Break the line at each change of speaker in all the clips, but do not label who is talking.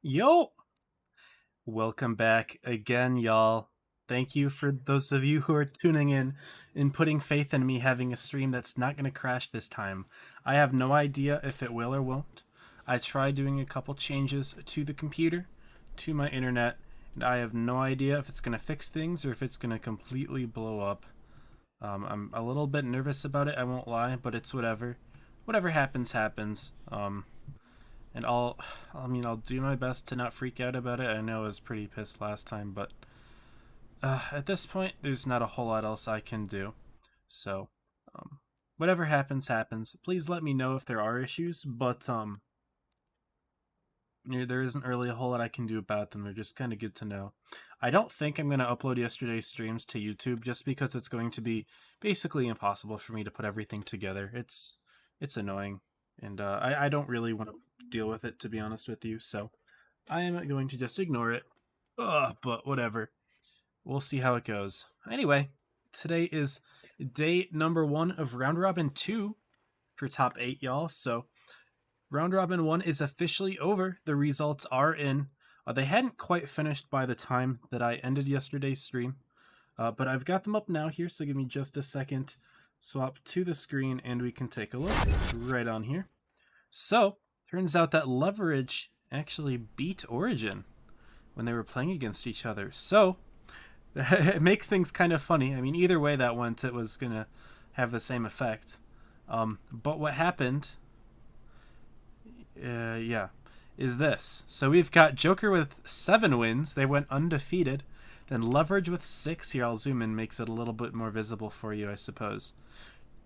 Yo! Welcome back again, y'all. Thank you for those of you who are tuning in and putting faith in me having a stream that's not going to crash this time. I have no idea if it will or won't. I tried doing a couple changes to the computer, to my internet, and I have no idea if it's going to fix things or if it's going to completely blow up. I'm a little bit nervous about it, I won't lie, but it's whatever. Whatever happens, happens. And I'll do my best to not freak out about it. I know I was pretty pissed last time, but at this point, there's not a whole lot else I can do. So, whatever happens, happens. Please let me know if there are issues, but there isn't really a whole lot I can do about them. They're just kind of good to know. I don't think I'm going to upload yesterday's streams to YouTube just because it's going to be basically impossible for me to put everything together. It's annoying, and I don't really want to deal with it, to be honest with you, so I am going to just ignore it. But whatever. We'll see how it goes. Anyway, today is day number 1 of Round Robin 2 for top 8, y'all, so Round Robin 1 is officially over. The results are in. They hadn't quite finished by the time that I ended yesterday's stream, but I've got them up now here, so give me just a second. Swap to the screen, and we can take a look right on here. So, turns out that Leverage actually beat Origin when they were playing against each other. So, it makes things kind of funny. I mean, either way that went, it was going to have the same effect. But what happened, is this. So we've got Joker with 7 wins. They went undefeated. Then Leverage with 6. Here, I'll zoom in, makes it a little bit more visible for you, I suppose.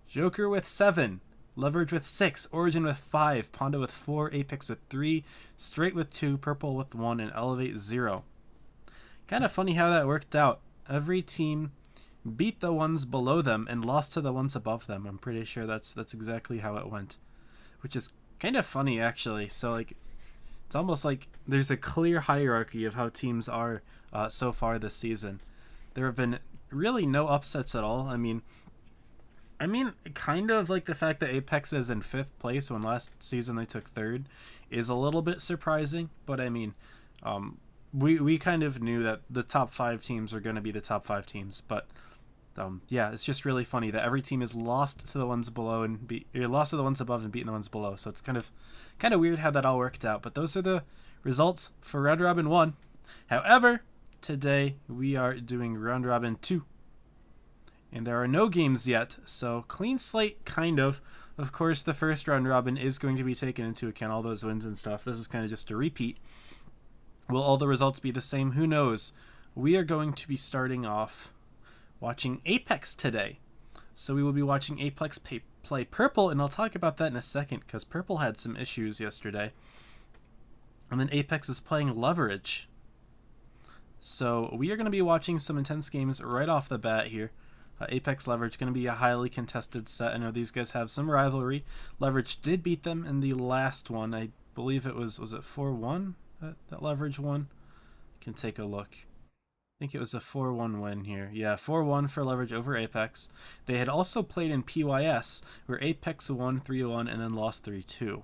Joker with 7. Leverage with 6, Origin with 5, Pondo with 4, Apex with 3, Straight with 2, Purple with 1, and Elevate 0. Kind of funny how that worked out. Every team beat the ones below them and lost to the ones above them. I'm pretty sure that's exactly how it went, which is kind of funny, actually. So, like, it's almost like there's a clear hierarchy of how teams are so far this season. There have been really no upsets at all. I mean, kind of like the fact that Apex is in 5th place when last season they took 3rd is a little bit surprising, but I mean, we kind of knew that the top 5 teams were going to be the top 5 teams, but yeah, it's just really funny that every team is lost to the ones below and lost to the ones above and beaten the ones below. So it's kind of weird how that all worked out. But those are the results for Round Robin 1. However, today we are doing Round Robin 2. And there are no games yet, so clean slate, kind of. Of course, the first round robin is going to be taken into account, all those wins and stuff. This is kind of just a repeat. Will all the results be the same? Who knows? We are going to be starting off watching Apex today. So we will be watching Apex play Purple, and I'll talk about that in a second, because Purple had some issues yesterday. And then Apex is playing Leverage. So we are going to be watching some intense games right off the bat here. Apex Leverage going to be a highly contested set. I know these guys have some rivalry. Leverage did beat them in the last one. I believe it was it 4-1 that Leverage won? I can take a look. I think it was a 4-1 win here. Yeah, 4-1 for Leverage over Apex. They had also played in PYS, where Apex won 3-1 and then lost 3-2.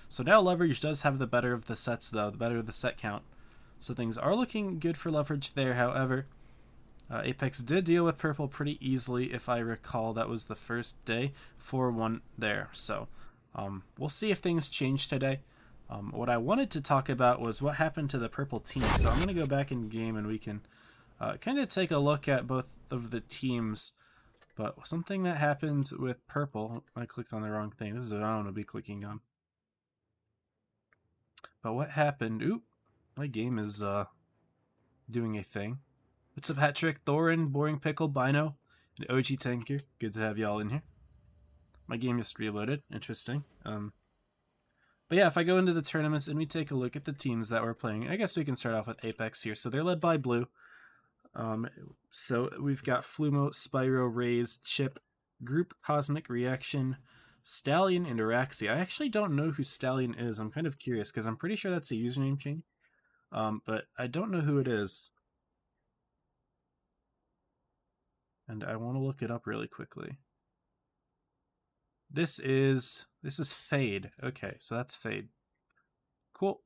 So now Leverage does have the better of the sets, though, the better of the set count. So things are looking good for Leverage there. However, Apex did deal with Purple pretty easily, if I recall. That was the first day, 4-1 there. So we'll see if things change today. What I wanted to talk about was what happened to the Purple team. So I'm going to go back in game and we can kind of take a look at both of the teams. But something that happened with Purple, I clicked on the wrong thing. This is what I don't want to be clicking on. But what happened? Oop, my game is doing a thing. What's up, Hat-Trick, Thorin, Boring Pickle, Bino, and OG Tanker? Good to have y'all in here. My game just reloaded. Interesting. But yeah, if I go into the tournaments and we take a look at the teams that we're playing, I guess we can start off with Apex here. So they're led by Blue. So we've got Flumo, Spyro, Raze, Chip, Group, Cosmic, Reaction, Stallion, and Araxi. I actually don't know who Stallion is. I'm kind of curious because I'm pretty sure that's a username change. But I don't know who it is. And I want to look it up really quickly. This is Fade. Okay, so that's Fade. Cool.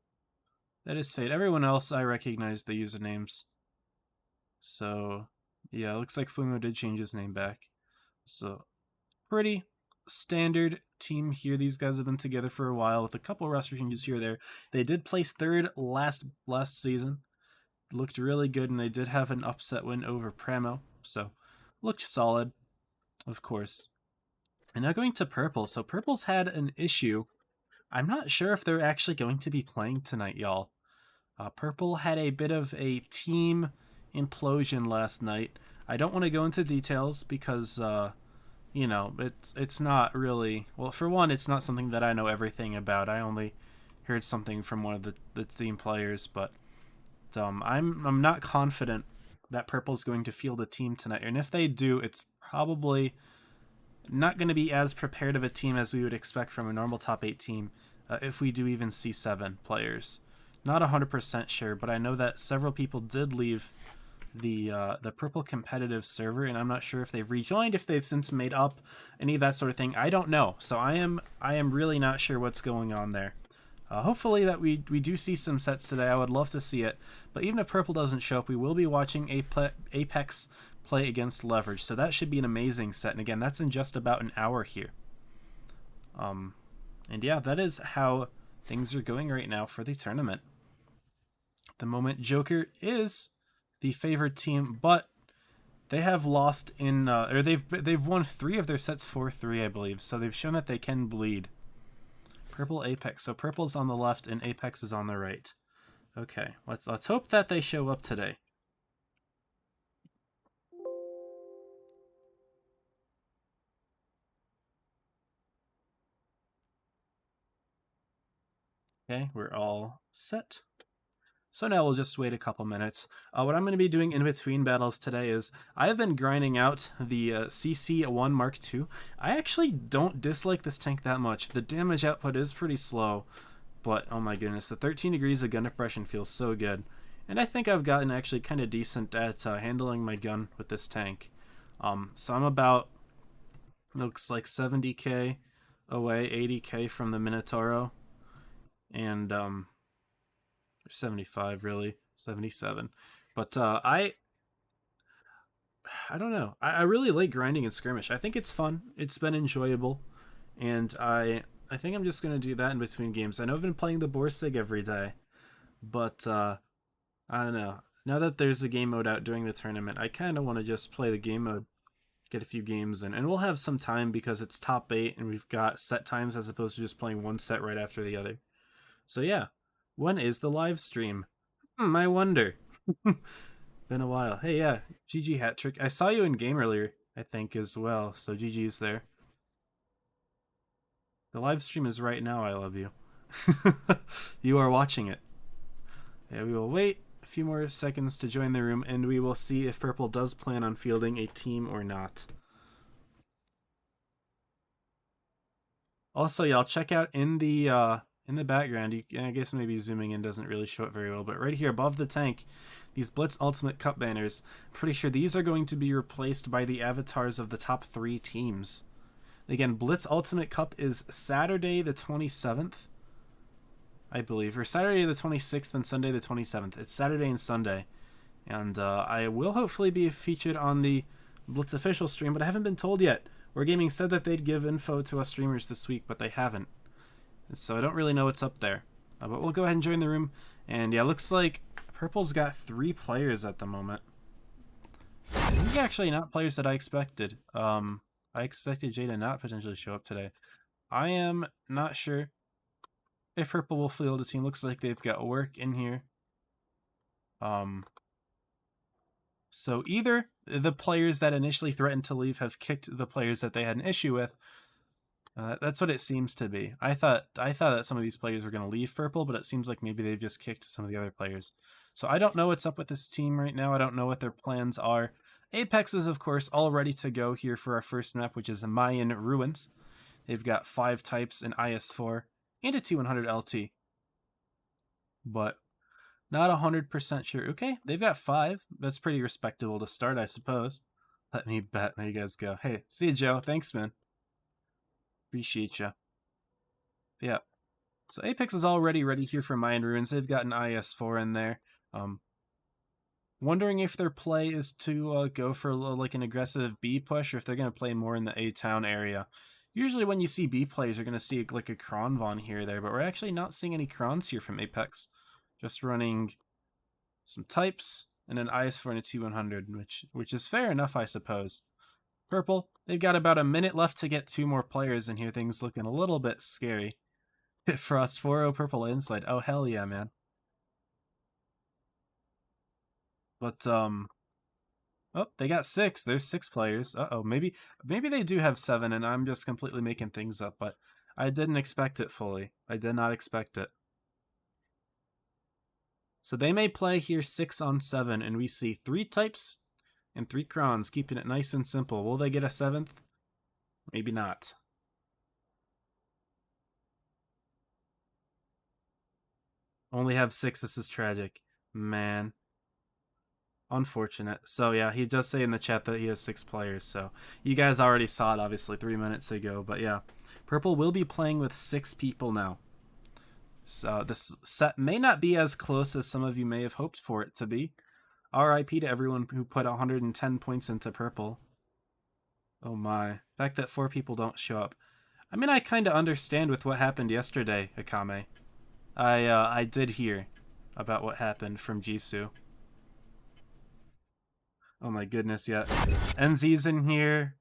That is Fate. Everyone else, I recognize the usernames. So, yeah, it looks like Fumo did change his name back. So, pretty standard team here. These guys have been together for a while with a couple roster changes here or there. They did place third last season. Looked really good, and they did have an upset win over Pramo. So, looked solid, of course. And now going to Purple. So, Purple's had an issue. I'm not sure if they're actually going to be playing tonight, y'all. Purple had a bit of a team implosion last night. I don't want to go into details because, you know, it's not really... Well, for one, it's not something that I know everything about. I only heard something from one of the team players, but I'm not confident that Purple's going to field a team tonight. And if they do, it's probably not going to be as prepared of a team as we would expect from a normal top 8 team if we do even see 7 players. Not 100% sure, but I know that several people did leave the Purple competitive server, and I'm not sure if they've rejoined, if they've since made up, any of that sort of thing. I don't know, so I am really not sure what's going on there. Hopefully that we do see some sets today. I would love to see it, but even if Purple doesn't show up, we will be watching Apex play against Leverage, so that should be an amazing set. And again, that's in just about an hour here. And yeah, that is how things are going right now for the tournament. At the moment, Joker is the favored team, but they have lost in, or they've won 3 of their sets 4-3, I believe. So they've shown that they can bleed. Purple Apex. So Purple's on the left and Apex is on the right. Okay, let's hope that they show up today. Okay, we're all set. So now we'll just wait a couple minutes. What I'm going to be doing in between battles today is I have been grinding out the CC1 Mark II. I actually don't dislike this tank that much. The damage output is pretty slow, but oh my goodness, the 13 degrees of gun depression feels so good. And I think I've gotten actually kind of decent at handling my gun with this tank. So I'm about, looks like 70k away, 80k from the Minotauro. And 75 really, 77. But I don't know. I really like grinding in skirmish. I think it's fun. It's been enjoyable, and I think I'm just gonna do that in between games. I know I've been playing the Borsig every day, but I don't know. Now that there's a game mode out during the tournament, I kind of want to just play the game mode, get a few games in, and we'll have some time because it's top 8 and we've got set times as opposed to just playing one set right after the other. So yeah. When is the live stream? I wonder. Been a while. Hey, yeah, GG hat trick. I saw you in game earlier, I think, as well. So GG's there. The live stream is right now. I love you. You are watching it. Yeah, we will wait a few more seconds to join the room, and we will see if Purple does plan on fielding a team or not. Also, y'all check out in the background, I guess maybe zooming in doesn't really show it very well, but right here above the tank, these Blitz Ultimate Cup banners, I'm pretty sure these are going to be replaced by the avatars of the top 3 teams. Again, Blitz Ultimate Cup is Saturday the 27th, I believe, or Saturday the 26th and Sunday the 27th. It's Saturday and Sunday, and I will hopefully be featured on the Blitz official stream, but I haven't been told yet. Wargaming said that they'd give info to us streamers this week, but they haven't. So I don't really know what's up there. But we'll go ahead and join the room. And yeah, looks like Purple's got 3 players at the moment. These are actually not players that I expected. I expected Jay to not potentially show up today. I am not sure if Purple will field a team. Looks like they've got work in here. So either the players that initially threatened to leave have kicked the players that they had an issue with. That's what it seems to be. I thought that some of these players were going to leave Purple, but it seems like maybe they've just kicked some of the other players. So I don't know what's up with this team right now. I don't know what their plans are. Apex is, of course, all ready to go here for our first map, which is Mayan Ruins. They've got 5 types, an IS-4, and a T100 LT. But not 100% sure. Okay, they've got 5. That's pretty respectable to start, I suppose. Let me bet. There you guys go. Hey, see you, Joe. Thanks, man. Appreciate ya. Yeah. So Apex is already ready here for Mind Ruins. They've got an IS-4 in there. Wondering if their play is to go for like an aggressive B push, or if they're going to play more in the A-town area. Usually when you see B plays, you're going to see like a Kronvon here or there, but we're actually not seeing any Krons here from Apex. Just running some types and an IS-4 and a T100, which is fair enough, I suppose. Purple, they've got about a minute left to get 2 more players in here. Things looking a little bit scary. Frost 4-0 purple inside. Oh, hell yeah, man. But, oh, they got 6. There's 6 players. Uh-oh, maybe they do have 7, and I'm just completely making things up, but I didn't expect it fully. I did not expect it. So they may play here 6 on 7, and we see 3 types and 3 Krons, keeping it nice and simple. Will they get a 7th? Maybe not. Only have 6. This is tragic. Man. Unfortunate. So yeah, he does say in the chat that he has 6 players, so you guys already saw it obviously 3 minutes ago, but yeah. Purple will be playing with 6 people now. So this set may not be as close as some of you may have hoped for it to be. RIP to everyone who put 110 points into purple. Oh my. The fact that 4 people don't show up. I mean, I kind of understand with what happened yesterday, Akame. I did hear about what happened from Jisoo. Oh my goodness, yeah. NZ's in here.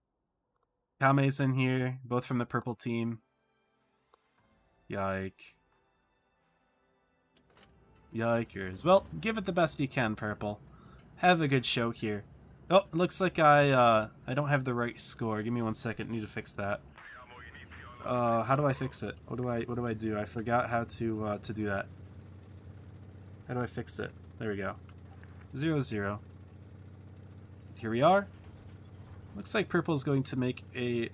Kame's in here. Both from the purple team. Yike. Yikers. Well, give it the best you can, Purple. Have a good show here. Oh, it looks like I don't have the right score. Give me 1 second. Need to fix that. How do I fix it? What do I do? I forgot how to do that. How do I fix it? There we go. 0-0. Here we are. Looks like Purple's going to make a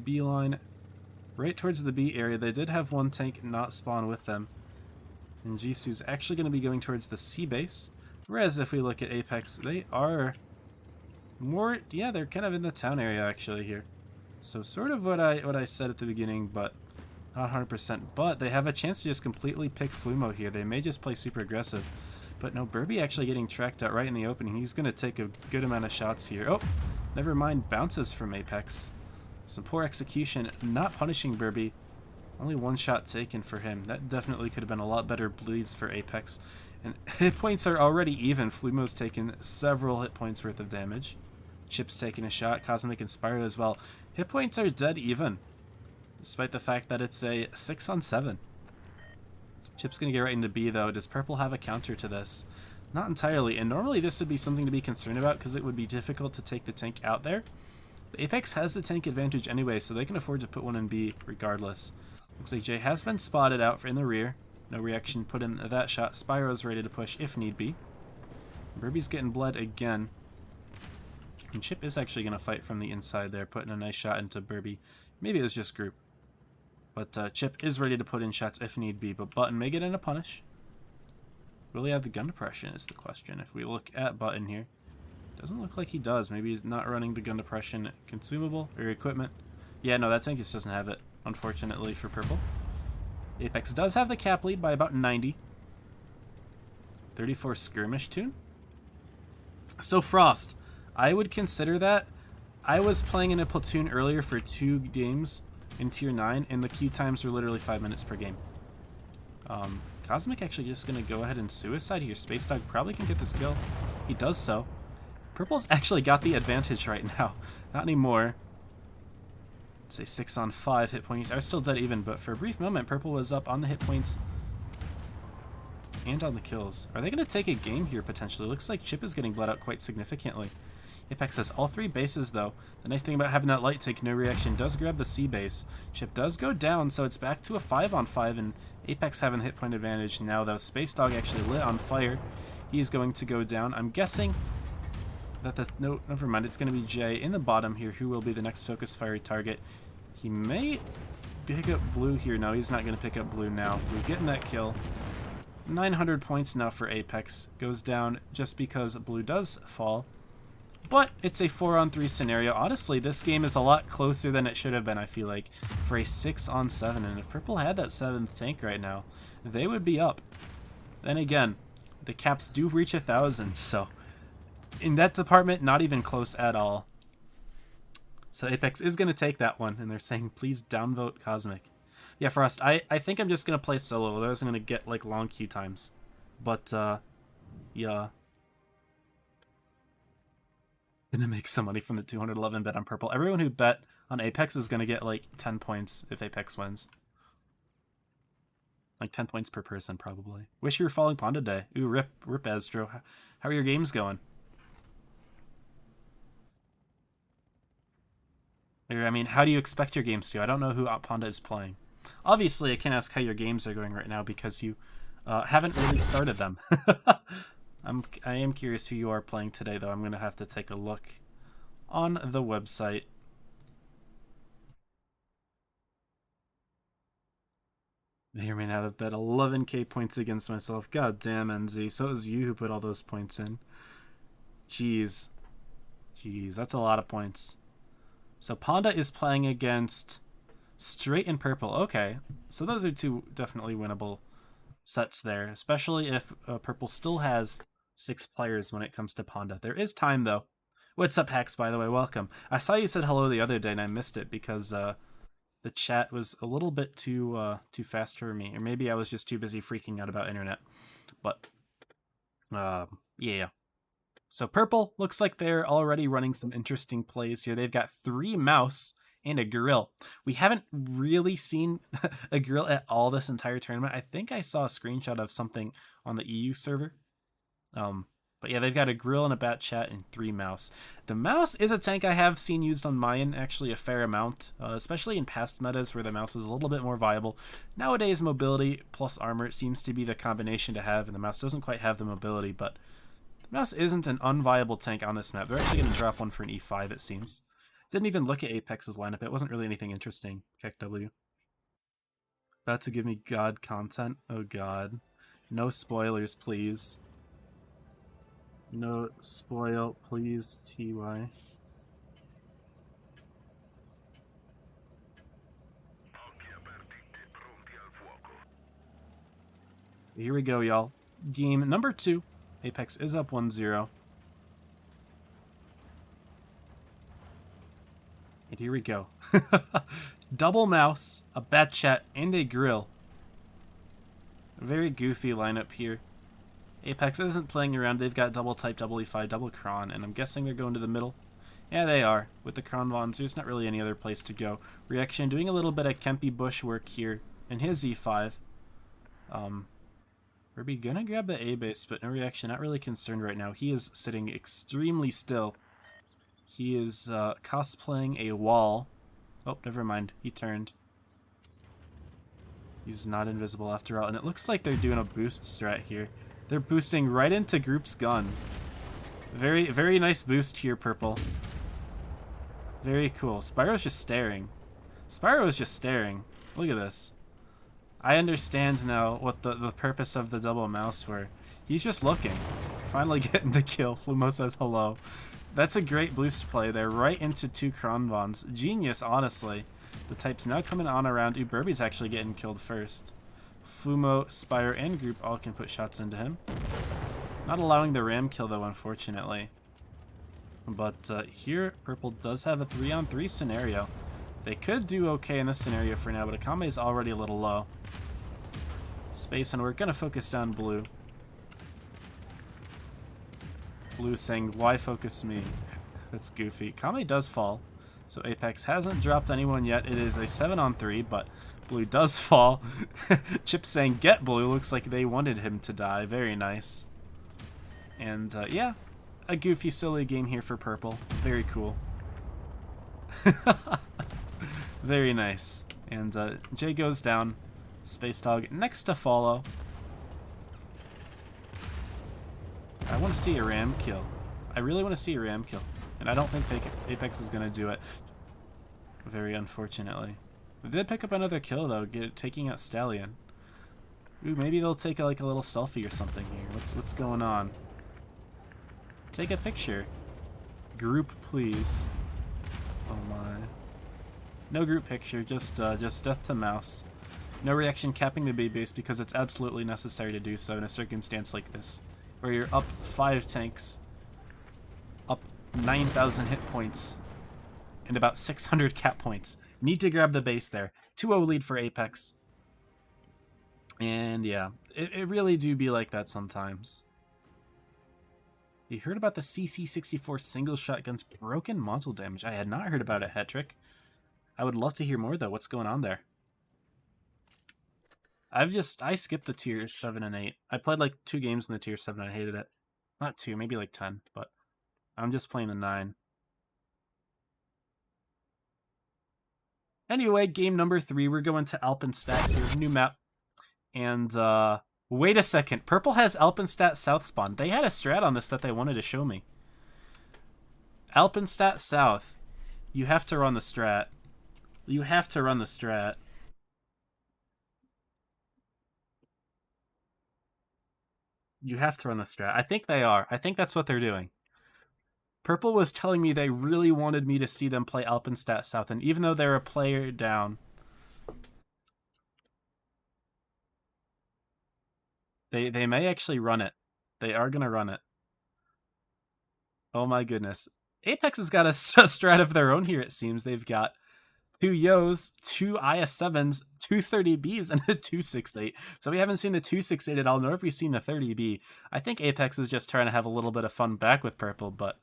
beeline right towards the B area. They did have 1 tank not spawn with them. And Jisoo's actually going to be going towards the C base. Whereas if we look at Apex, they are more, yeah, they're kind of in the town area actually here. So sort of what I said at the beginning, but not 100%. But they have a chance to just completely pick Flumo here. They may just play super aggressive. But no, Burby actually getting tracked out right in the opening. He's going to take a good amount of shots here. Oh, never mind, bounces from Apex. Some poor execution, not punishing Burby. Only 1 shot taken for him. That definitely could have been a lot better bleeds for Apex. And hit points are already even. Flumo's taken several hit points worth of damage. Chip's taking a shot. Cosmic and Spyro as well. Hit points are dead even, despite the fact that it's a 6 on 7. Chip's going to get right into B though. Does Purple have a counter to this? Not entirely. And normally this would be something to be concerned about because it would be difficult to take the tank out there. But Apex has the tank advantage anyway, so they can afford to put one in B regardless. Looks like Jay has been spotted out in the rear. No reaction put in that shot. Spyro's ready to push if need be. Burby's getting bled again. And Chip is actually going to fight from the inside there, putting a nice shot into Burby. Maybe it was just group. But Chip is ready to put in shots if need be, but Button may get in a punish. Will he have the gun depression is the question. If we look at Button here, doesn't look like he does. Maybe he's not running the gun depression consumable or equipment. Yeah, no, that tank just doesn't have it, unfortunately for Purple. Apex does have the cap lead by about 90. 34 skirmish tune. So Frost, I would consider that. I was playing in a platoon earlier for 2 games in tier 9, and the queue times were literally 5 minutes per game. Cosmic actually just going to go ahead and suicide here. Space Dog probably can get this kill. He does so. Purple's actually got the advantage right now. Not anymore. Let's say 6 on 5 hit points are still dead even, but for a brief moment, Purple was up on the hit points and on the kills. Are they going to take a game here potentially? Looks like Chip is getting bled out quite significantly. Apex has all 3 bases though. The nice thing about having that light take no reaction does grab the C base. Chip does go down, so it's back to a 5 on 5, and Apex having hit point advantage now though. Space Dog actually lit on fire. He's going to go down. I'm guessing that no, never mind. It's going to be Jay in the bottom here, who will be the next focus fiery target. He may pick up Blue here. No, he's not going to pick up Blue now. Blue getting that kill. 900 points now for Apex. Goes down just because Blue does fall. But it's a 4-on-3 scenario. Honestly, this game is a lot closer than it should have been, I feel like, for a 6-on-7. And if Purple had that 7th tank right now, they would be up. Then again, the caps do reach 1,000, so in that department, not even close at all. So Apex is going to take that one, and they're saying, please downvote Cosmic. Yeah, Frost, I think I'm just going to play solo. Otherwise I'm going to get, like, long queue times. But, yeah. Gonna make some money from the 211 bet on Purple. Everyone who bet on Apex is going to get, like, 10 points if Apex wins. Like 10 points per person, probably. Wish you were following Pond today. Ooh, rip Astro. How are your games going? I mean, how do you expect your games to? I don't know who Ponda is playing. Obviously, I can't ask how your games are going right now because you haven't really started them. I am curious who you are playing today, though. I'm going to have to take a look on the website. May or may not have bet 11k points against myself. God damn, NZ. So it was you who put all those points in. Jeez. Jeez, that's a lot of points. So Ponda is playing against Straight and Purple. Okay, so those are two definitely winnable sets there, especially if Purple still has 6 players when it comes to Ponda. There is time, though. What's up, Hex, by the way? Welcome. I saw you said hello the other day, and I missed it because the chat was a little bit too fast for me. Or maybe I was just too busy freaking out about internet. But, yeah. So Purple looks like they're already running some interesting plays here. They've got 3 mouse and a grill. We haven't really seen a grill at all this entire tournament. I think I saw a screenshot of something on the EU server. But yeah, they've got a grill and a bat chat and 3 mouse. The mouse is a tank I have seen used on Mayan actually a fair amount, especially in past metas where the mouse is a little bit more viable. Nowadays, mobility plus armor seems to be the combination to have, and the mouse doesn't quite have the mobility, but mouse isn't an unviable tank on this map. They're actually going to drop one for an E5, it seems. Didn't even look at Apex's lineup. It wasn't really anything interesting. Keck W. About to give me God content? Oh god. No spoilers, please. No spoil, please, TY. Here we go, y'all. Game number 2. Apex is up 1-0. And here we go. Double mouse, a bat chat, and a grill. A very goofy lineup here. Apex isn't playing around. They've got double type, double E5, double cron, and I'm guessing they're going to the middle. Yeah, they are. With the cron Vons, there's not really any other place to go. Reaction doing a little bit of Kempi Bush work here in his E5. Ruby gonna grab the A base, but no reaction. Not really concerned right now. He is sitting extremely still. He is cosplaying a wall. Oh, never mind. He turned. He's not invisible after all. And it looks like they're doing a boost strat here. They're boosting right into Group's gun. Very, very nice boost here, Purple. Very cool. Spyro's just staring. Spyro is just staring. Look at this. I understand now what the purpose of the double mouse were. He's just looking. Finally getting the kill. Flumo says hello. That's a great boost play there, right into 2 Kronvons. Genius, honestly. The type's now coming on around. Ooh, Burby's actually getting killed first. Fumo, Spyro, and Group all can put shots into him. Not allowing the ram kill, though, unfortunately. But here, Purple does have a 3-on-3 scenario. They could do okay in this scenario for now, but Akame is already a little low. Space, and we're going to focus down Blue. Blue saying, why focus me? That's goofy. Kame does fall, so Apex hasn't dropped anyone yet. It is a 7-on-3, but Blue does fall. Chip saying, get Blue. Looks like they wanted him to die. Very nice. And yeah, a goofy, silly game here for Purple. Very cool. Very nice. And Jay goes down. Space Dog next to follow. I want to see a ram kill. I really want to see a ram kill. And I don't think Apex is going to do it. Very unfortunately. They did pick up another kill, though, taking out Stallion. Ooh, maybe they'll take like a little selfie or something here. What's going on? Take a picture. Group, please. Oh my. No group picture, just death to mouse. No reaction capping the B base because it's absolutely necessary to do so in a circumstance like this, where you're up 5 tanks, up 9,000 hit points, and about 600 cap points. Need to grab the base there. 2-0 lead for Apex. And yeah, it really do be like that sometimes. You heard about the CC64 single shotgun's broken module damage. I had not heard about it, Hetrick. I would love to hear more though. What's going on there? I skipped the tier 7 and 8. I played like 2 games in the tier 7 and I hated it. Not 2, maybe like 10, but I'm just playing the 9. Anyway, game number 3, we're going to Alpenstadt here, new map. And wait a second, Purple has Alpenstadt South spawn. They had a strat on this that they wanted to show me. Alpenstadt South. You have to run the strat. You have to run the strat. You have to run the strat. I think they are. I think that's what they're doing. Purple was telling me they really wanted me to see them play Alpenstadt South, and even though they're a player down, they may actually run it. They are gonna run it. Oh my goodness. Apex has got a strat of their own here, it seems. They've got 2 Yos, 2 IS-7s, 2 30Bs, and a 268. So we haven't seen the 268 at all, nor have we seen the 30B. I think Apex is just trying to have a little bit of fun back with Purple, but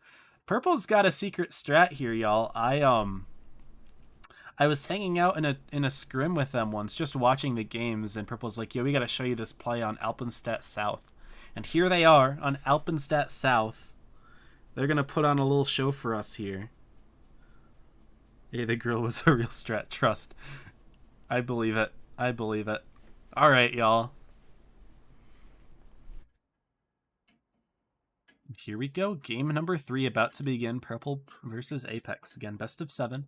Purple's got a secret strat here, y'all. I was hanging out in a scrim with them once, just watching the games, and Purple's like, yo, we gotta show you this play on Alpenstadt South. And here they are on Alpenstadt South. They're gonna put on a little show for us here. Yeah, the girl was a real strat, trust. I believe it. I believe it. Alright, y'all. Here we go. Game number 3 about to begin. Purple versus Apex. Again, best of 7.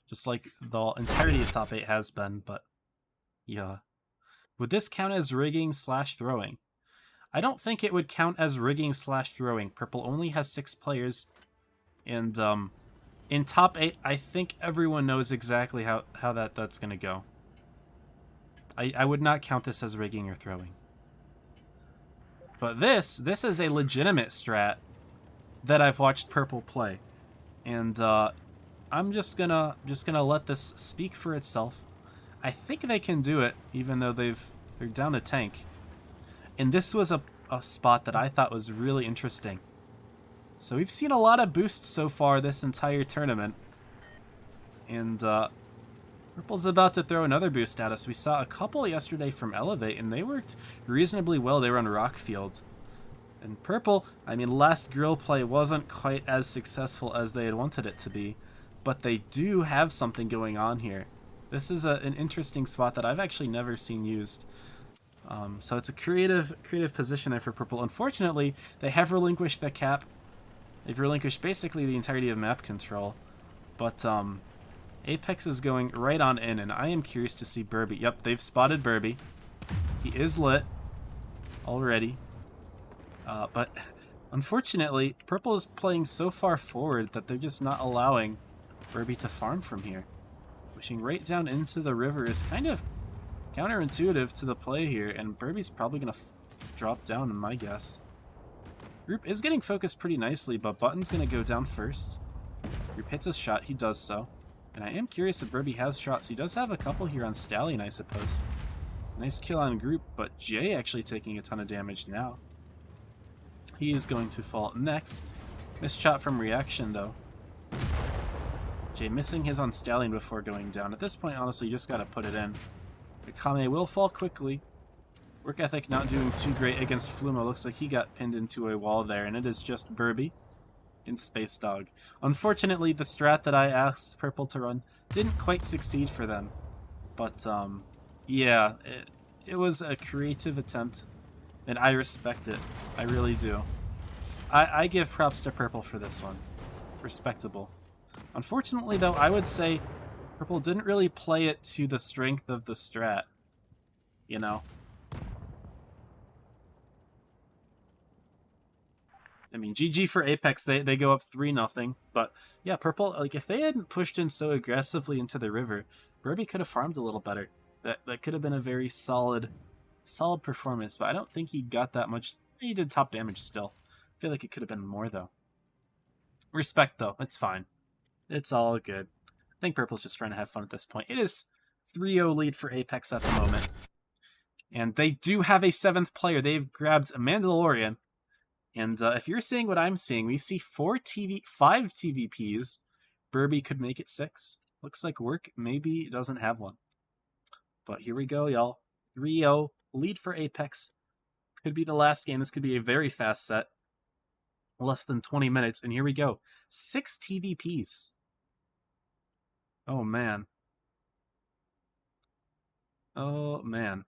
Just like the entirety of top 8 has been, but yeah. Would this count as rigging/throwing? I don't think it would count as rigging/throwing. Purple only has 6 players, and in top 8, I think everyone knows exactly how that's going to go. I would not count this as rigging or throwing. But this is a legitimate strat that I've watched Purple play. And I'm just gonna let this speak for itself. I think they can do it, even though they're down a tank. And this was a spot that I thought was really interesting. So we've seen a lot of boosts so far this entire tournament. And Purple's about to throw another boost at us. We saw a couple yesterday from Elevate, and they worked reasonably well. They were on Rockfield. And Purple, I mean, last grill play wasn't quite as successful as they had wanted it to be. But they do have something going on here. This is an interesting spot that I've actually never seen used. So it's a creative position there for Purple. Unfortunately, they have relinquished the cap. They've relinquished basically the entirety of map control. But Apex is going right on in, and I am curious to see Burby. Yep, they've spotted Burby. He is lit already. But unfortunately, Purple is playing so far forward that they're just not allowing Burby to farm from here. Pushing right down into the river is kind of counterintuitive to the play here, and Burby's probably going to drop down, in my guess. Group is getting focused pretty nicely, but Button's going to go down first. Group hits a shot, he does so. And I am curious if Burby has shots. He does have a couple here on Stallion, I suppose. Nice kill on Group, but Jay actually taking a ton of damage now. He is going to fall next. Missed shot from Reaction, though. Jay missing his on Stallion before going down. At this point, honestly, you just gotta put it in. Akame will fall quickly. Work ethic not doing too great against Fluma. Looks like he got pinned into a wall there, and it is just Burby and Space Dog. Unfortunately, the strat that I asked Purple to run didn't quite succeed for them. But, yeah, it was a creative attempt, and I respect it. I really do. I give props to Purple for this one. Respectable. Unfortunately, though, I would say Purple didn't really play it to the strength of the strat. You know? I mean, GG for Apex. They go up 3-0. But yeah, Purple, like if they hadn't pushed in so aggressively into the river, Burby could have farmed a little better. That could have been a very solid performance, but I don't think he got that much. He did top damage still. I feel like it could have been more though. Respect though, it's fine. It's all good. I think Purple's just trying to have fun at this point. It is 3-0 lead for Apex at the moment. And they do have a 7th player. They've grabbed a Mandalorian. And if you're seeing what I'm seeing, we see 5 TVPs. Burby could make it 6. Looks like Work maybe doesn't have one. But here we go, y'all. 3-0 lead for Apex. Could be the last game. This could be a very fast set. Less than 20 minutes. And here we go. 6 TVPs. Oh, man. Oh, man.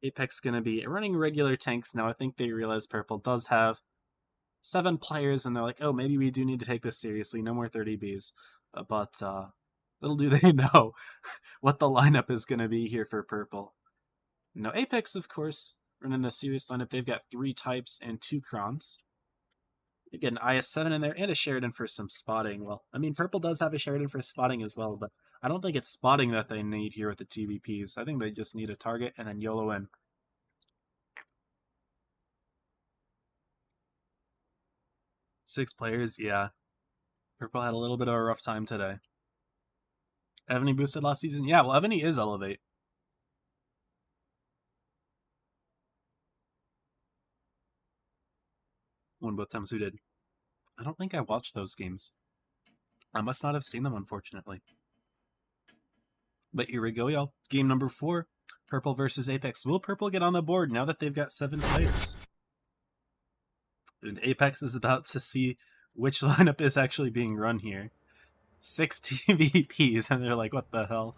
Apex going to be running regular tanks now. I think they realize Purple does have 7 players, and they're like, oh, maybe we do need to take this seriously. No more 30Bs. But little do they know what the lineup is going to be here for Purple. Now, Apex, of course, running the serious lineup. They've got 3 types and 2 crons. You get an IS-7 in there and a Sheridan for some spotting. Well, I mean, Purple does have a Sheridan for spotting as well, but I don't think it's spotting that they need here with the TVPs. I think they just need a target and then YOLO in. Six players, yeah. Purple had a little bit of a rough time today. Evany boosted last season? Yeah, well, Evany is Elevate. Won both times we did. I don't think I watched those games. I must not have seen them, unfortunately. But here we go, y'all. Game number 4. Purple versus Apex. Will Purple get on the board now that they've got 7 players? And Apex is about to see which lineup is actually being run here. 6 TVPs, and they're like, what the hell?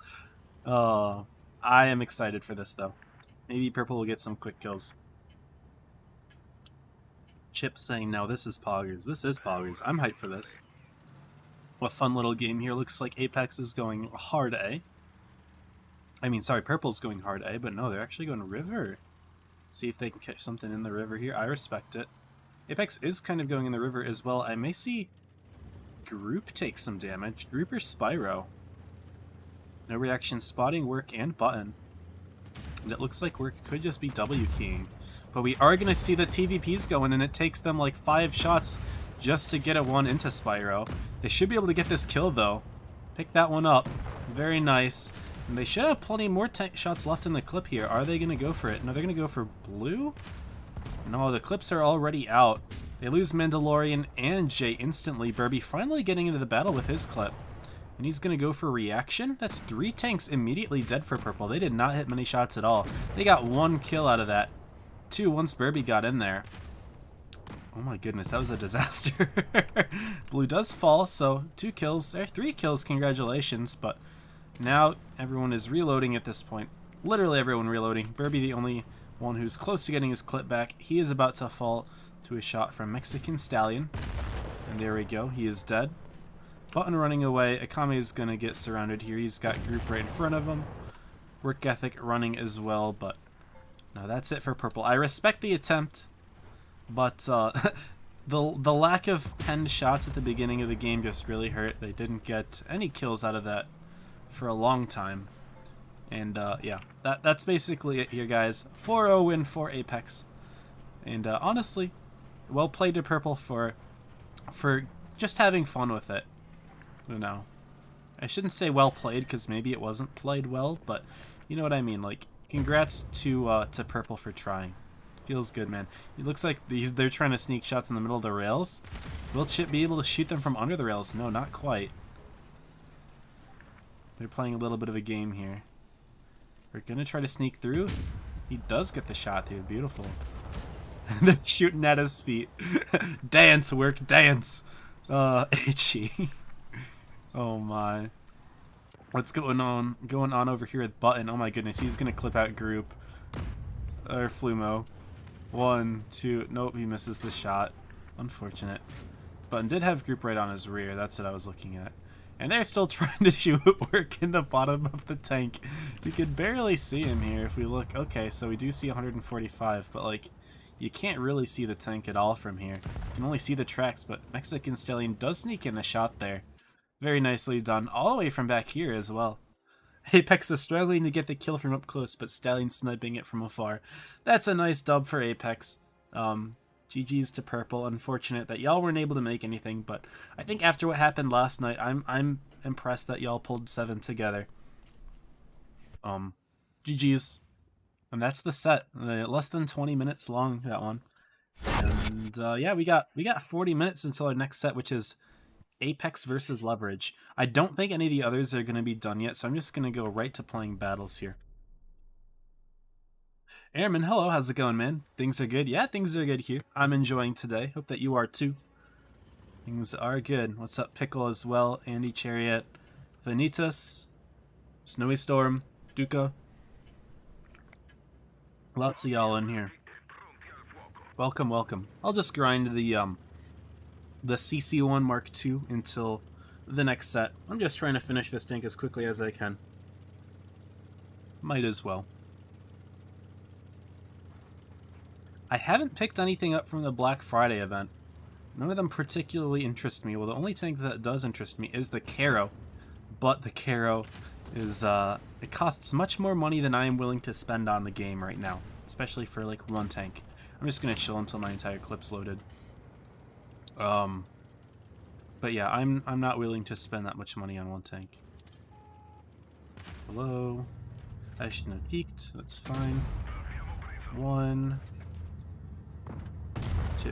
Oh, I am excited for this, though. Maybe Purple will get some quick kills. Chip saying, no, this is Poggers. This is Poggers. I'm hyped for this. What fun little game here. Looks like Apex is going hard A. I mean, sorry, Purple's going hard A, but no, they're actually going River. See if they can catch something in the river here. I respect it. Apex is kind of going in the river as well. I may see Group take some damage. Group or Spyro. No reaction, spotting, Work, and Button. And it looks like Work could just be W keying. But we are going to see the TVPs going, and it takes them like 5 shots just to get a 1 into Spyro. They should be able to get this kill, though. Pick that one up. Very nice. And they should have plenty more shots left in the clip here. Are they going to go for it? No, they're going to go for blue? No, the clips are already out. They lose Mandalorian and Jay instantly. Burby finally getting into the battle with his clip. And he's going to go for reaction. That's 3 tanks immediately dead for Purple. They did not hit many shots at all. They got 1 kill out of that. 2 once Burby got in there. Oh my goodness, that was a disaster. Blue does fall, so 2 kills, or 3 kills, congratulations. But now everyone is reloading at this point. Literally everyone reloading. Burby the only one who's close to getting his clip back. He is about to fall to a shot from Mexican Stallion. And there we go, he is dead. Button running away. Akame is going to get surrounded here. He's got Group right in front of him. Work Ethic running as well, but no, that's it for Purple. I respect the attempt, but the lack of penned shots at the beginning of the game just really hurt. They didn't get any kills out of that for a long time. And yeah, that's basically it here, guys. 4-0 win for Apex. And honestly, well played to Purple for just having fun with it. You know, I shouldn't say well played because maybe it wasn't played well, but you know what I mean. Like, congrats to Purple for trying. Feels good, man. It looks like they're trying to sneak shots in the middle of the rails. Will Chip be able to shoot them from under the rails? No, not quite. They're playing a little bit of a game here. We're gonna try to sneak through. He does get the shot through. Beautiful. They're shooting at his feet. Dance, Work, dance. HE. Oh my. What's going on over here with Button? Oh my goodness, he's gonna clip out Group. Or Flumo. 1, 2, nope, he misses the shot. Unfortunate. Button did have Group right on his rear, that's what I was looking at. And they're still trying to shoot work in the bottom of the tank. You can barely see him here if we look. Okay, so we do see 145, but like, you can't really see the tank at all from here. You can only see the tracks, but Mexican Stallion does sneak in the shot there. Very nicely done, all the way from back here as well. Apex was struggling to get the kill from up close, but Stallion sniping it from afar. That's a nice dub for Apex. GG's to Purple. Unfortunate that y'all weren't able to make anything, but I think after what happened last night, I'm impressed that y'all pulled 7 together. GG's. And that's the set. Less than 20 minutes long, that one. And yeah, we got 40 minutes until our next set, which is Apex versus Leverage. I don't think any of the others are going to be done yet, so I'm just going to go right to playing battles here. Airman, hello, how's it going, man? Things are good? Yeah, things are good here. I'm enjoying today. Hope that you are too. Things are good. What's up, Pickle as well? Andy Chariot, Vanitas, Snowy Storm, Duca. Lots of y'all in here. Welcome, welcome. I'll just grind the CC1 Mark II until the next set. I'm just trying to finish this tank as quickly as I can. Might as well. I haven't picked anything up from the Black Friday event. None of them particularly interest me. Well, the only tank that does interest me is the Caro. But the Caro is, it costs much more money than I am willing to spend on the game right now. Especially for, like, one tank. I'm just gonna chill until my entire clip's loaded. But yeah, I'm not willing to spend that much money on one tank. Hello. I shouldn't have peeked. That's fine. 1, 2.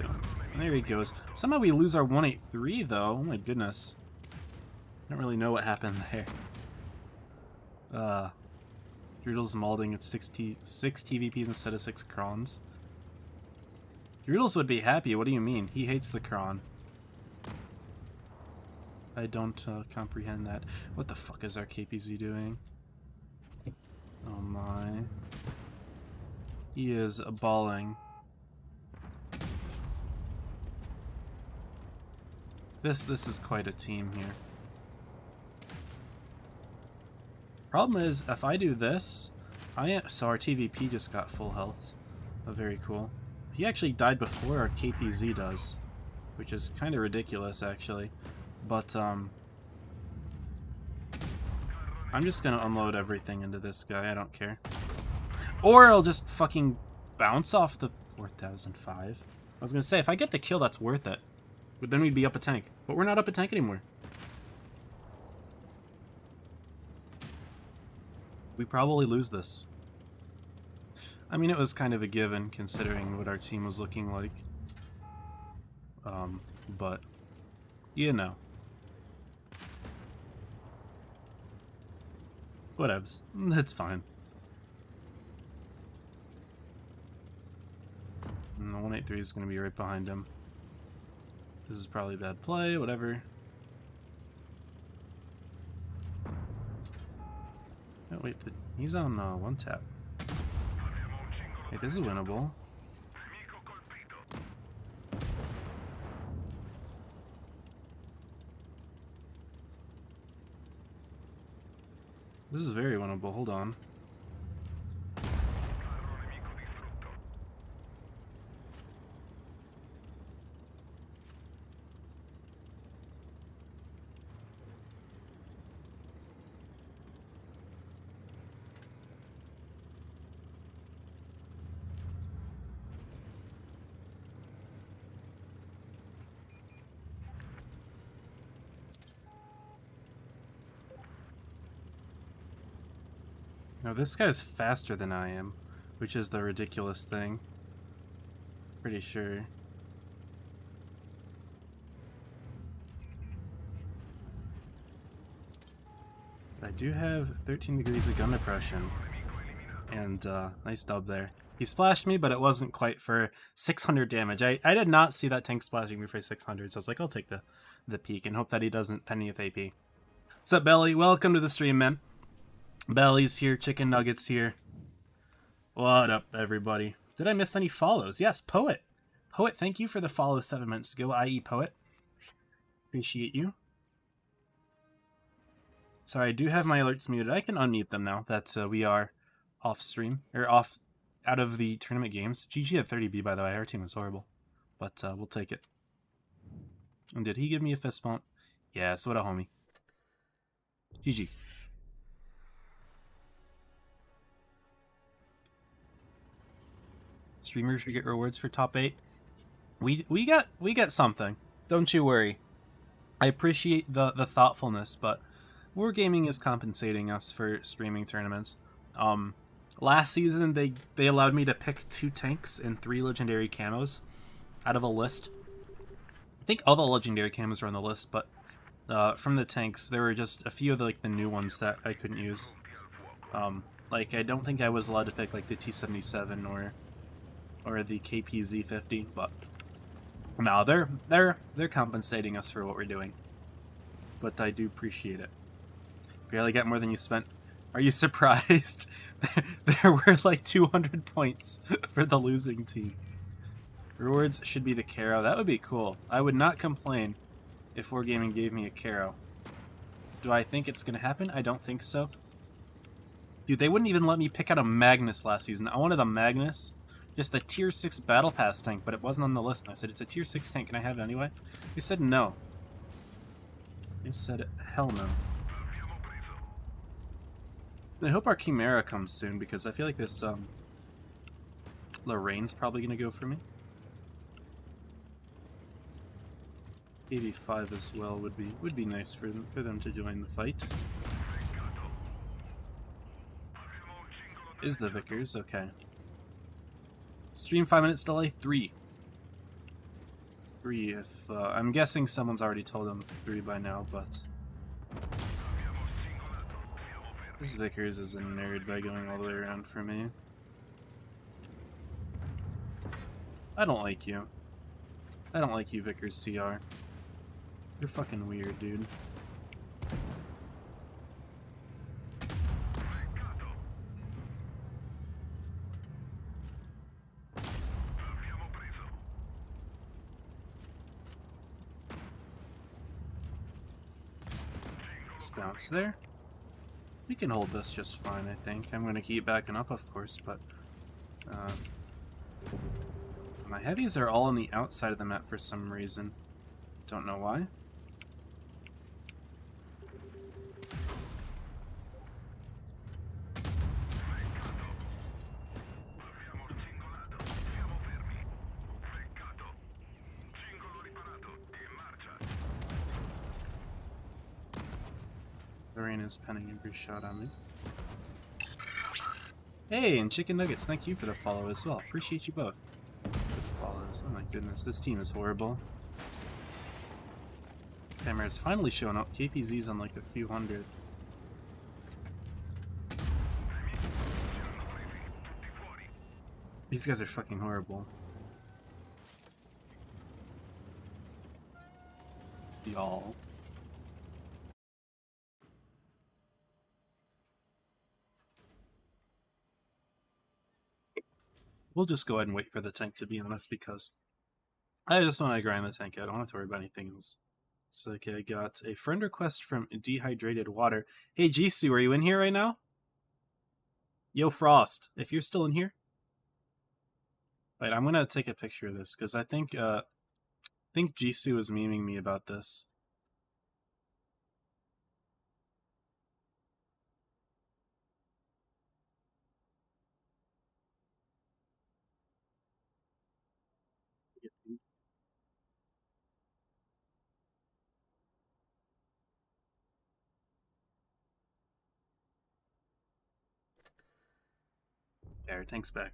And there he goes. Somehow we lose our 183 though. Oh my goodness. I don't really know what happened there. Doodle's molding at 6 TVPs instead of 6 crons. Doodles would be happy. What do you mean? He hates the cron. I don't comprehend that. What the fuck is our KPZ doing? Oh my. He is balling. This is quite a team here. Problem is, if I do this, so our TVP just got full health. Oh, very cool. He actually died before our KPZ does, which is kind of ridiculous, actually. But, I'm just gonna unload everything into this guy, I don't care. Or I'll just fucking bounce off the 4005. I was gonna say, if I get the kill, that's worth it. But then we'd be up a tank. But we're not up a tank anymore. We probably lose this. I mean, it was kind of a given, considering what our team was looking like. But, you know. Whatevs. It's fine. And the 183 is going to be right behind him. This is probably a bad play, whatever. Oh, wait, he's on one tap. Hey, this is winnable. This is very winnable, hold on. Now this guy's faster than I am, which is the ridiculous thing. Pretty sure. But I do have 13 degrees of gun depression. And nice dub there. He splashed me, but it wasn't quite for 600 damage. I did not see that tank splashing me for 600, so I was like, I'll take the peek and hope that he doesn't penny with AP. What's up, Belly? Welcome to the stream, man. Belly's here, Chicken Nuggets here. What up, everybody? Did I miss any follows? Yes, Poet. Poet, thank you for the follow 7 minutes ago, i.e. Poet. Appreciate you. Sorry, I do have my alerts muted. I can unmute them now that we are off stream, or off, out of the tournament games. GG at 30B, by the way. Our team is horrible, but we'll take it. And did he give me a fist bump? Yes, what a homie. GG. Streamers should get rewards for top 8. We get something. Don't you worry. I appreciate the thoughtfulness, but Wargaming is compensating us for streaming tournaments. Last season they allowed me to pick 2 tanks and 3 legendary camos out of a list. I think all the legendary camos are on the list, but from the tanks there were just a few of the new ones that I couldn't use. Like I don't think I was allowed to pick like the T-77 or the KPZ-50, but no, they're compensating us for what we're doing. But I do appreciate it. Barely got more than you spent. Are you surprised? There were like 200 points for the losing team. Rewards should be the Caro. That would be cool. I would not complain if Wargaming gave me a Caro. Do I think it's going to happen? I don't think so. Dude, they wouldn't even let me pick out a Magnus last season. I wanted a Magnus. Just the tier 6 battle pass tank, but it wasn't on the list. And I said, it's a tier 6 tank, can I have it anyway? They said no. They said, hell no. I hope our Chimera comes soon, because I feel like this, Lorraine's probably gonna go for me. 85 as well would be nice for them to join the fight. Is the Vickers, okay. Stream 5 minutes delay, 3. 3 if, I'm guessing someone's already told them 3 by now, but... This Vickers is a nerd by going all the way around for me. I don't like you. I don't like you, Vickers CR. You're fucking weird, dude. Let's bounce there. We can hold this just fine, I think. I'm going to keep backing up, of course, but... my heavies are all on the outside of the map for some reason. Don't know why. Lorraine is penning every shot on me. Hey, and Chicken Nuggets, thank you for the follow as well. Appreciate you both for the follows. Oh my goodness, this team is horrible. Camera's finally showing up. KPZ's on like a few hundred. These guys are fucking horrible. Y'all. We'll just go ahead and wait for the tank, to be honest, because I just want to grind the tank out. I don't have to worry about anything else. So, okay, I got a friend request from Dehydrated Water. Hey, Jisoo, are you in here right now? Yo, Frost, if you're still in here. Wait, I'm going to take a picture of this, because I think Jisoo is memeing me about this. There, tank's back.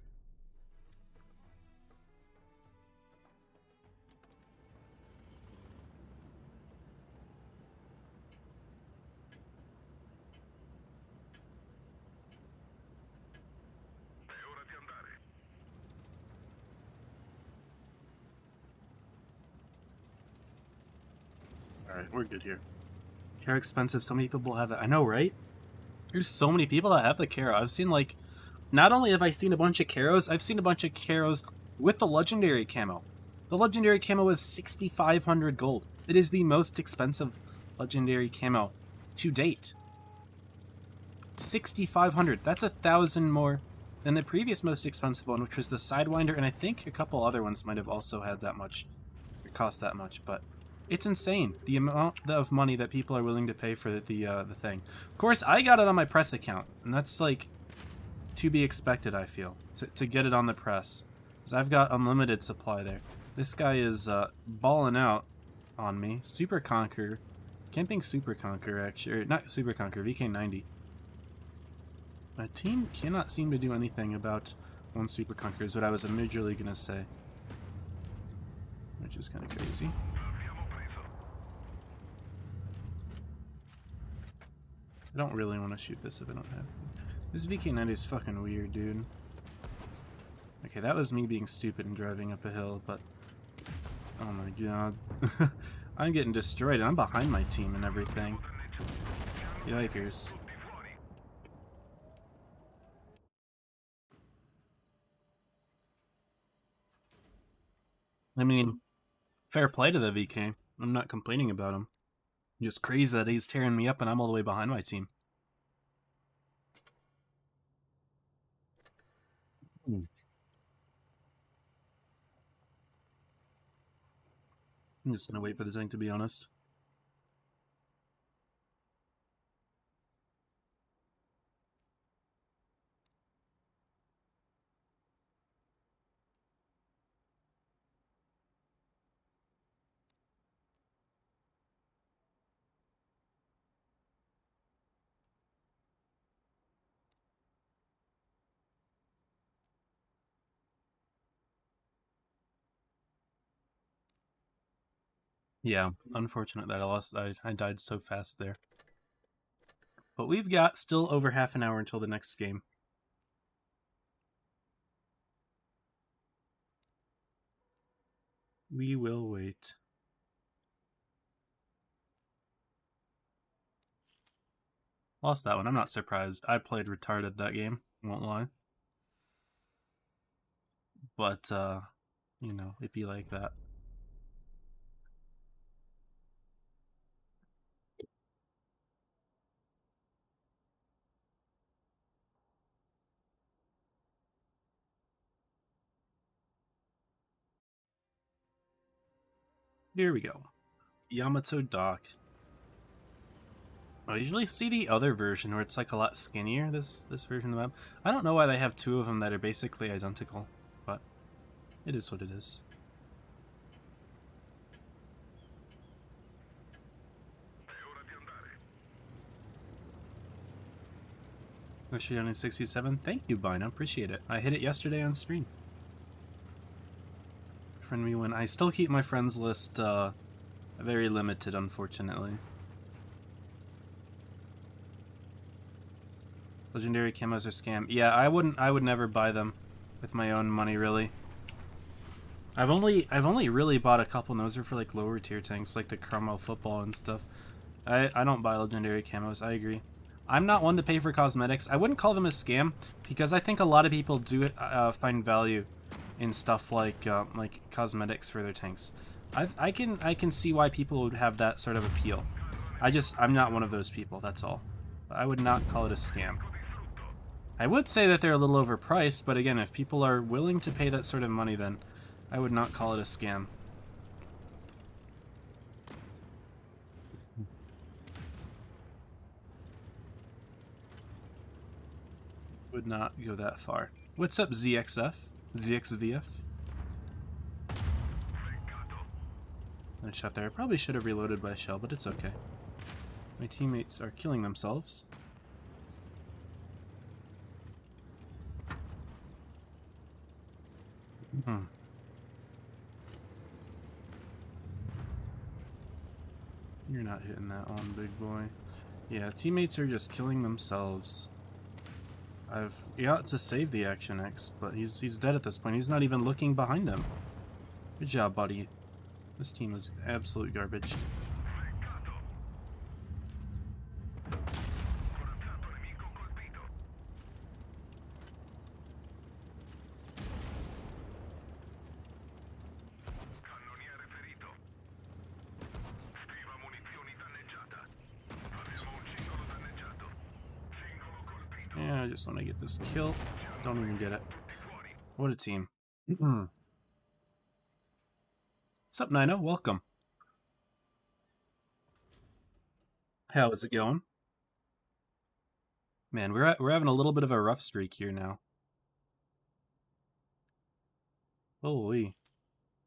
Alright, we're good here. Caro expensive, so many people have it. I know, right? There's so many people that have the Caro. I've seen like... Not only have I seen a bunch of Caros, I've seen a bunch of Caros with the legendary camo. The legendary camo is 6,500 gold. It is the most expensive legendary camo to date. 6,500. That's 1,000 more than the previous most expensive one, which was the Sidewinder, and I think a couple other ones might have also had that much, or cost that much, but it's insane, the amount of money that people are willing to pay for the thing. Of course, I got it on my press account, and that's, like, to be expected, I feel, to get it on the press, because I've got unlimited supply there. This guy is balling out on me. Super Conqueror. Camping Super Conqueror, actually. Or not Super Conqueror, VK90. My team cannot seem to do anything about one Super Conqueror, is what I was immediately going to say. Which is kind of crazy. I don't really want to shoot this if I don't have to. This VK90 is fucking weird, dude. Okay, that was me being stupid and driving up a hill, but... Oh my god. I'm getting destroyed, and I'm behind my team and everything. Yikers. I mean, fair play to the VK. I'm not complaining about him. Just crazy that he's tearing me up and I'm all the way behind my team. I'm just gonna wait for the tank, to be honest. Yeah, unfortunate that I died so fast there. But we've got still over half an hour until the next game. We will wait. Lost that one. I'm not surprised. I played retarded that game, won't lie. But, you know, it'd be like that. Here we go. Yamato Dock. I usually see the other version where it's like a lot skinnier, this version of the map. I don't know why they have two of them that are basically identical, but it is what it is. Actually, only 67. Thank you, Bino. Appreciate it. I hit it yesterday on stream. Friend me when I still keep my friends list very limited, unfortunately. Legendary camos are scam. Yeah, I would never buy them with my own money, really. I've only really bought a couple, and those are for like lower tier tanks, like the Cromwell football and stuff. I don't buy legendary camos. I agree. I'm not one to pay for cosmetics. I wouldn't call them a scam because I think a lot of people do find value in stuff like cosmetics for their tanks. I can see why people would have that sort of appeal. I'm not one of those people. That's all. I would not call it a scam. I would say that they're a little overpriced, but again, if people are willing to pay that sort of money, then I would not call it a scam. Would not go that far. What's up, ZXF? ZXVF? Nice shot there. I probably should have reloaded by shell, but it's okay. My teammates are killing themselves. You're not hitting that one, big boy. Yeah, teammates are just killing themselves. I've got to save the Action X, but he's dead at this point. He's not even looking behind him. Good job, buddy. This team is absolute garbage. just want to get this kill. Don't even get it. What a team. What's up, Nino? Welcome. How's it going? Man, we're having a little bit of a rough streak here now. Holy.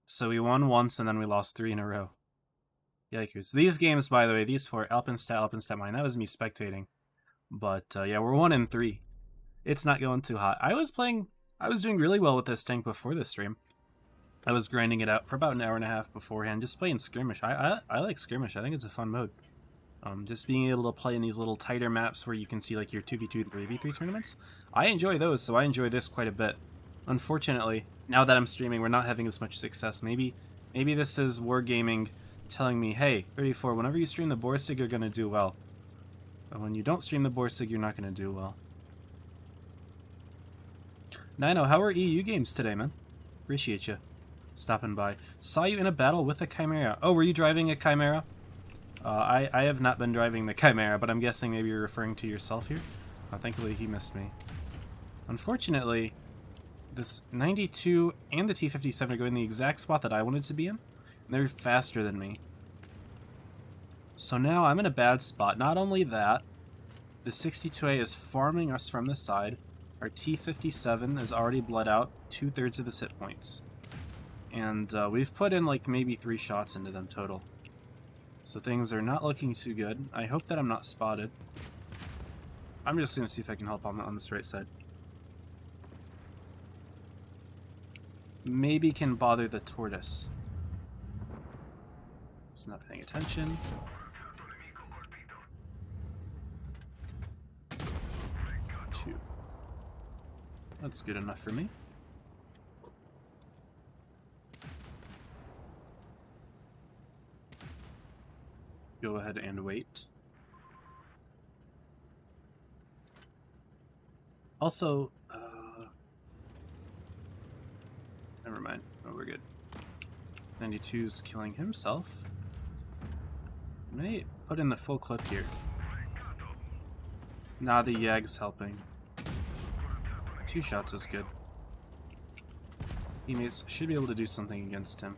So we won once and then we lost 3 in a row. Yikers. These games, by the way, these 4, Alpenstadt mine, that was me spectating. But yeah, we're 1 in 3. It's not going too hot. I was doing really well with this tank before this stream. I was grinding it out for about an hour and a half beforehand, just playing skirmish. I like skirmish. I think it's a fun mode. Just being able to play in these little tighter maps where you can see like your 2v2 and 3v3 tournaments. I enjoy those, so I enjoy this quite a bit. Unfortunately, now that I'm streaming, we're not having as much success. Maybe this is Wargaming telling me, hey, 34, whenever you stream the Borsig, you're going to do well. But when you don't stream the Borsig, you're not going to do well. Nino, how are EU games today, man? Appreciate you stopping by. Saw you in a battle with a Chimera. Oh, were you driving a Chimera? I have not been driving the Chimera, but I'm guessing maybe you're referring to yourself here. Thankfully, he missed me. Unfortunately, this 92 and the T-57 are going in the exact spot that I wanted to be in. And they're faster than me. So now I'm in a bad spot. Not only that, the 62A is farming us from the side. Our T-57 has already bled out 2/3 of his hit points. And we've put in like maybe 3 shots into them total. So things are not looking too good. I hope that I'm not spotted. I'm just going to see if I can help on this right side. Maybe can bother the tortoise. He's not paying attention. Two. That's good enough for me. Go ahead and wait. Also, never mind. Oh, we're good. 92's killing himself. May put in the full clip here. Nah, the Yag's helping. 2 shots is good. Teammates should be able to do something against him.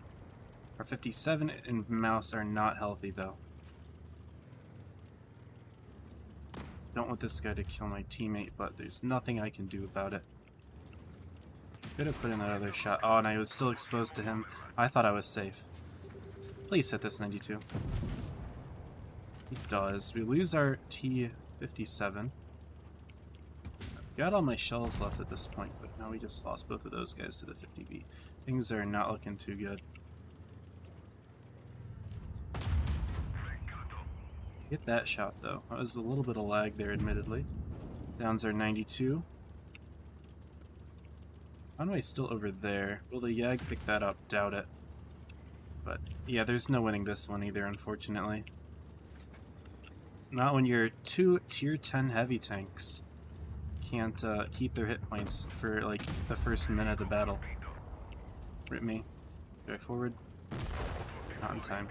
Our 57 and Mouse are not healthy, though. Don't want this guy to kill my teammate, but there's nothing I can do about it. Could have put in that other shot. Oh, and I was still exposed to him. I thought I was safe. Please hit this 92. He does. We lose our T-57. I've got all my shells left at this point, but now we just lost both of those guys to the 50B. Things are not looking too good. Get that shot, though. That was a little bit of lag there, admittedly. Downs are 92. How am I still over there? Will the Yag pick that up? Doubt it. But, yeah, there's no winning this one either, unfortunately. Not when your 2 tier 10 heavy tanks can't keep their hit points for, like, the first minute of the battle. Rip me. Go forward. Not in time.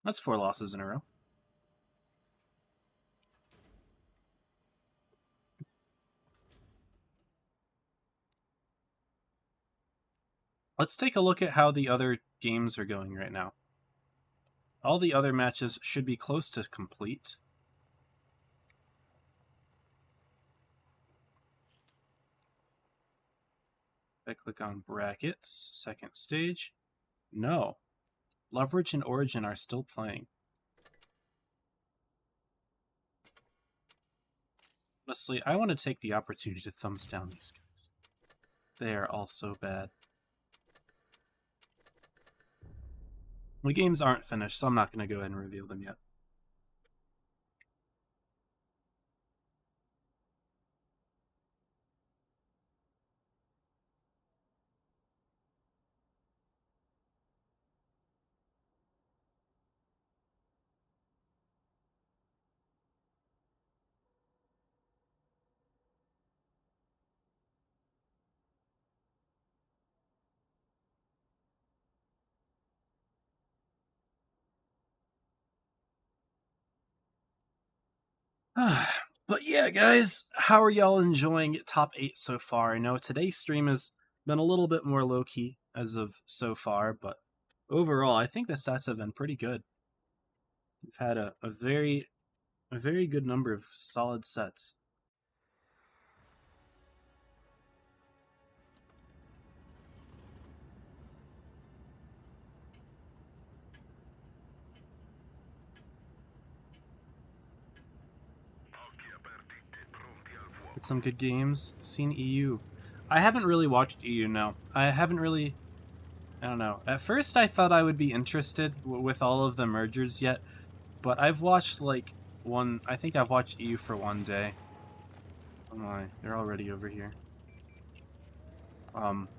That's 4 losses in a row. Let's take a look at how the other games are going right now. All the other matches should be close to complete. If I click on brackets, second stage. No. Leverage and Origin are still playing. Honestly, I want to take the opportunity to thumbs down these guys. They are all so bad. The games aren't finished, so I'm not going to go ahead and reveal them yet. But yeah, guys, how are y'all enjoying top 8 so far? I know today's stream has been a little bit more low-key as of so far, but overall, I think the sets have been pretty good. We've had a very good number of solid sets. It's some good games. Seen EU. I haven't really watched EU, no. I haven't really... I don't know. At first I thought I would be interested with all of the mergers yet, but I've watched like one... I think I've watched EU for one day. Oh my, they're already over here.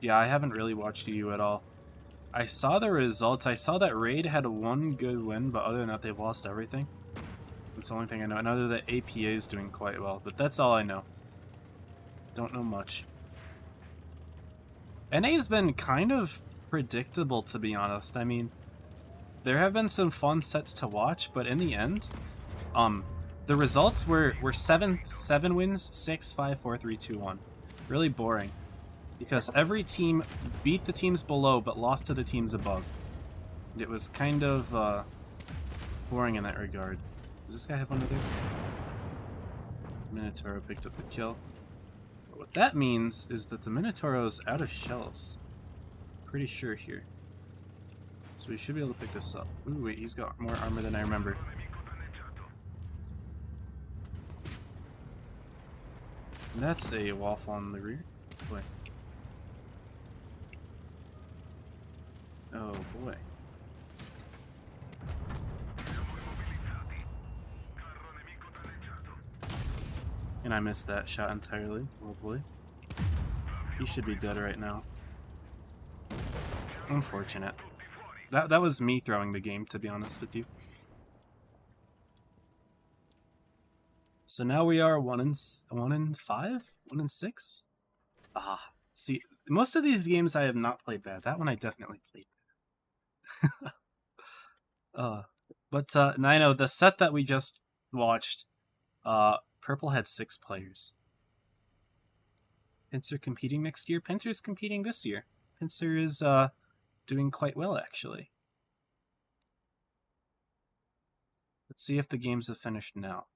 Yeah, I haven't really watched EU at all. I saw the results. I saw that Raid had one good win, but other than that, they've lost everything. That's the only thing I know. I know that APA is doing quite well, but that's all I know. Don't know much. NA's been kind of predictable, to be honest. I mean, there have been some fun sets to watch, but in the end, the results were 7 wins, 6, 5, 4, 3, 2, 1. Really boring. Because every team beat the teams below, but lost to the teams above. It was kind of boring in that regard. Does this guy have one other? Minotauro picked up the kill. But what that means is that the Minotauro's out of shells. Pretty sure here. So we should be able to pick this up. Ooh, wait, he's got more armor than I remember. And that's a waffle on the rear. Boy. Oh boy. And I missed that shot entirely, lovely. He should be dead right now. Unfortunate. That was me throwing the game, to be honest with you. So now we are 1 in 5? 1 in 6? Ah, see, most of these games I have not played bad. That one I definitely played bad. But I know the set that we just watched, Purple had 6 players. Pincer competing next year? Pincer's competing this year. Pincer is doing quite well, actually. Let's see if the games have finished now.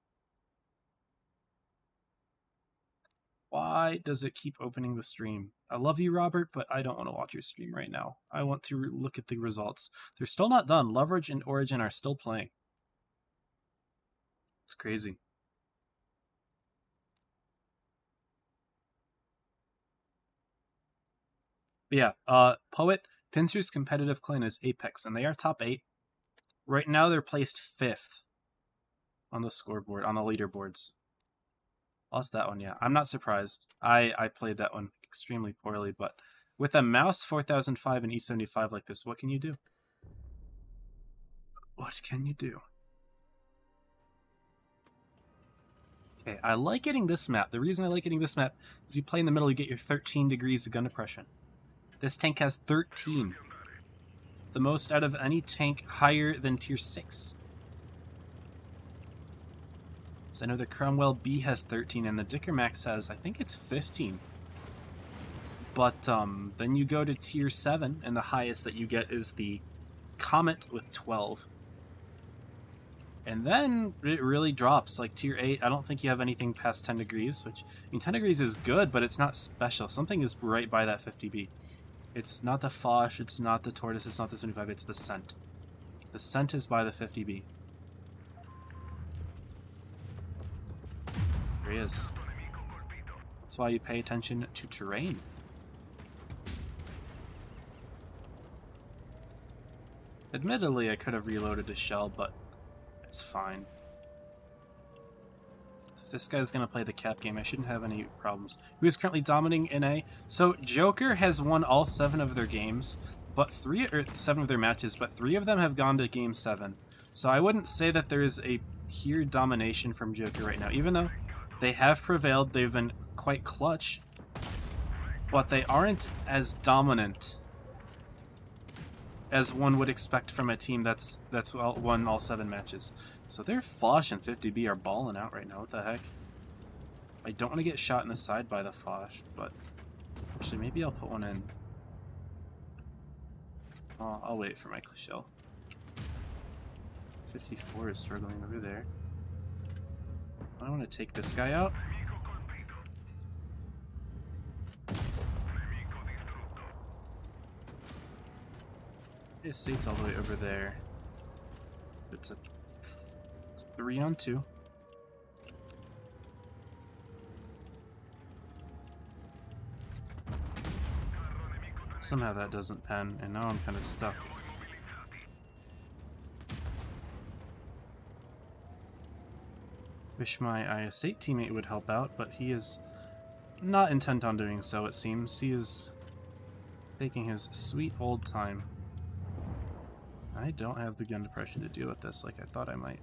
Why does it keep opening the stream? I love you, Robert, but I don't want to watch your stream right now. I want to look at the results. They're still not done. Leverage and Origin are still playing. It's crazy. But yeah, Poet, Pincer's competitive clan is Apex, and they are top 8. Right now they're placed 5th on the scoreboard, on the leaderboards. Lost that one, yeah. I'm not surprised. I played that one extremely poorly, but with a mouse 4005 and E75 like this, what can you do? What can you do? Okay, I like getting this map. The reason I like getting this map is you play in the middle, you get your 13 degrees of gun depression. This tank has 13. The most out of any tank higher than tier 6. So I know the Cromwell B has 13 and the Dicker Max has, I think it's 15. But then you go to tier 7 and the highest that you get is the Comet with 12. And then it really drops, like tier 8, I don't think you have anything past 10 degrees, which, I mean, 10 degrees is good, but it's not special. Something is right by that 50B. It's not the Foch, it's not the Tortoise, it's not the 75, it's the Scent. The Scent is by the 50B. There he is. That's why you pay attention to terrain. Admittedly, I could have reloaded a shell, but it's fine. If this guy's gonna play the cap game, I shouldn't have any problems. Who is currently dominating NA? So Joker has won all 7 of their games, but 7 of their matches, but 3 of them have gone to game 7. So I wouldn't say that there is a pure domination from Joker right now, even though they have prevailed. They've been quite clutch, but they aren't as dominant as one would expect from a team that's won all 7 matches. So their Foch and 50B are balling out right now. What the heck? I don't want to get shot in the side by the Foch, but actually maybe I'll put one in. I'll wait for my shell. 54 is struggling over there. I want to take this guy out. His seat's all the way over there. It's a 3-on-2. Somehow that doesn't pen, and now I'm kind of stuck. Wish my IS-8 teammate would help out, but he is not intent on doing so, it seems. He is taking his sweet old time. I don't have the gun depression to deal with this like I thought I might.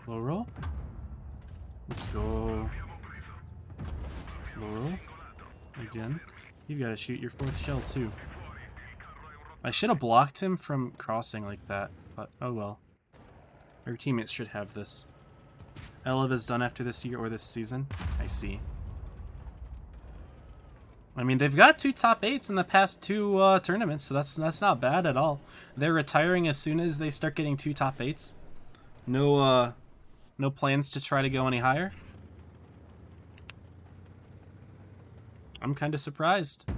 Low roll. Let's go. Low roll. Again. You gotta shoot your 4th shell too. I should have blocked him from crossing like that, but oh well. Our teammates should have this. Elev is done after this year or this season. I see. I mean, they've got 2 top 8s in the past 2 tournaments, so that's not bad at all. They're retiring as soon as they start getting 2 top 8s. No plans to try to go any higher. I'm kind of surprised.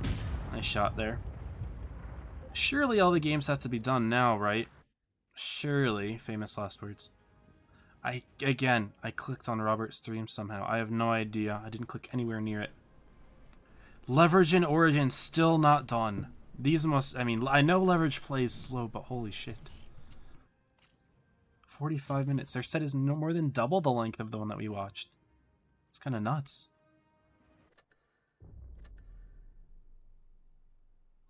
Nice shot there. Surely all the games have to be done now, right? Surely. Famous last words. I clicked on Robert's stream somehow. I have no idea. I didn't click anywhere near it. Leverage in Origin still not done. These must... I mean, I know Leverage plays slow, but holy shit. 45 minutes. Their set is no more than double the length of the one that we watched. It's kind of nuts.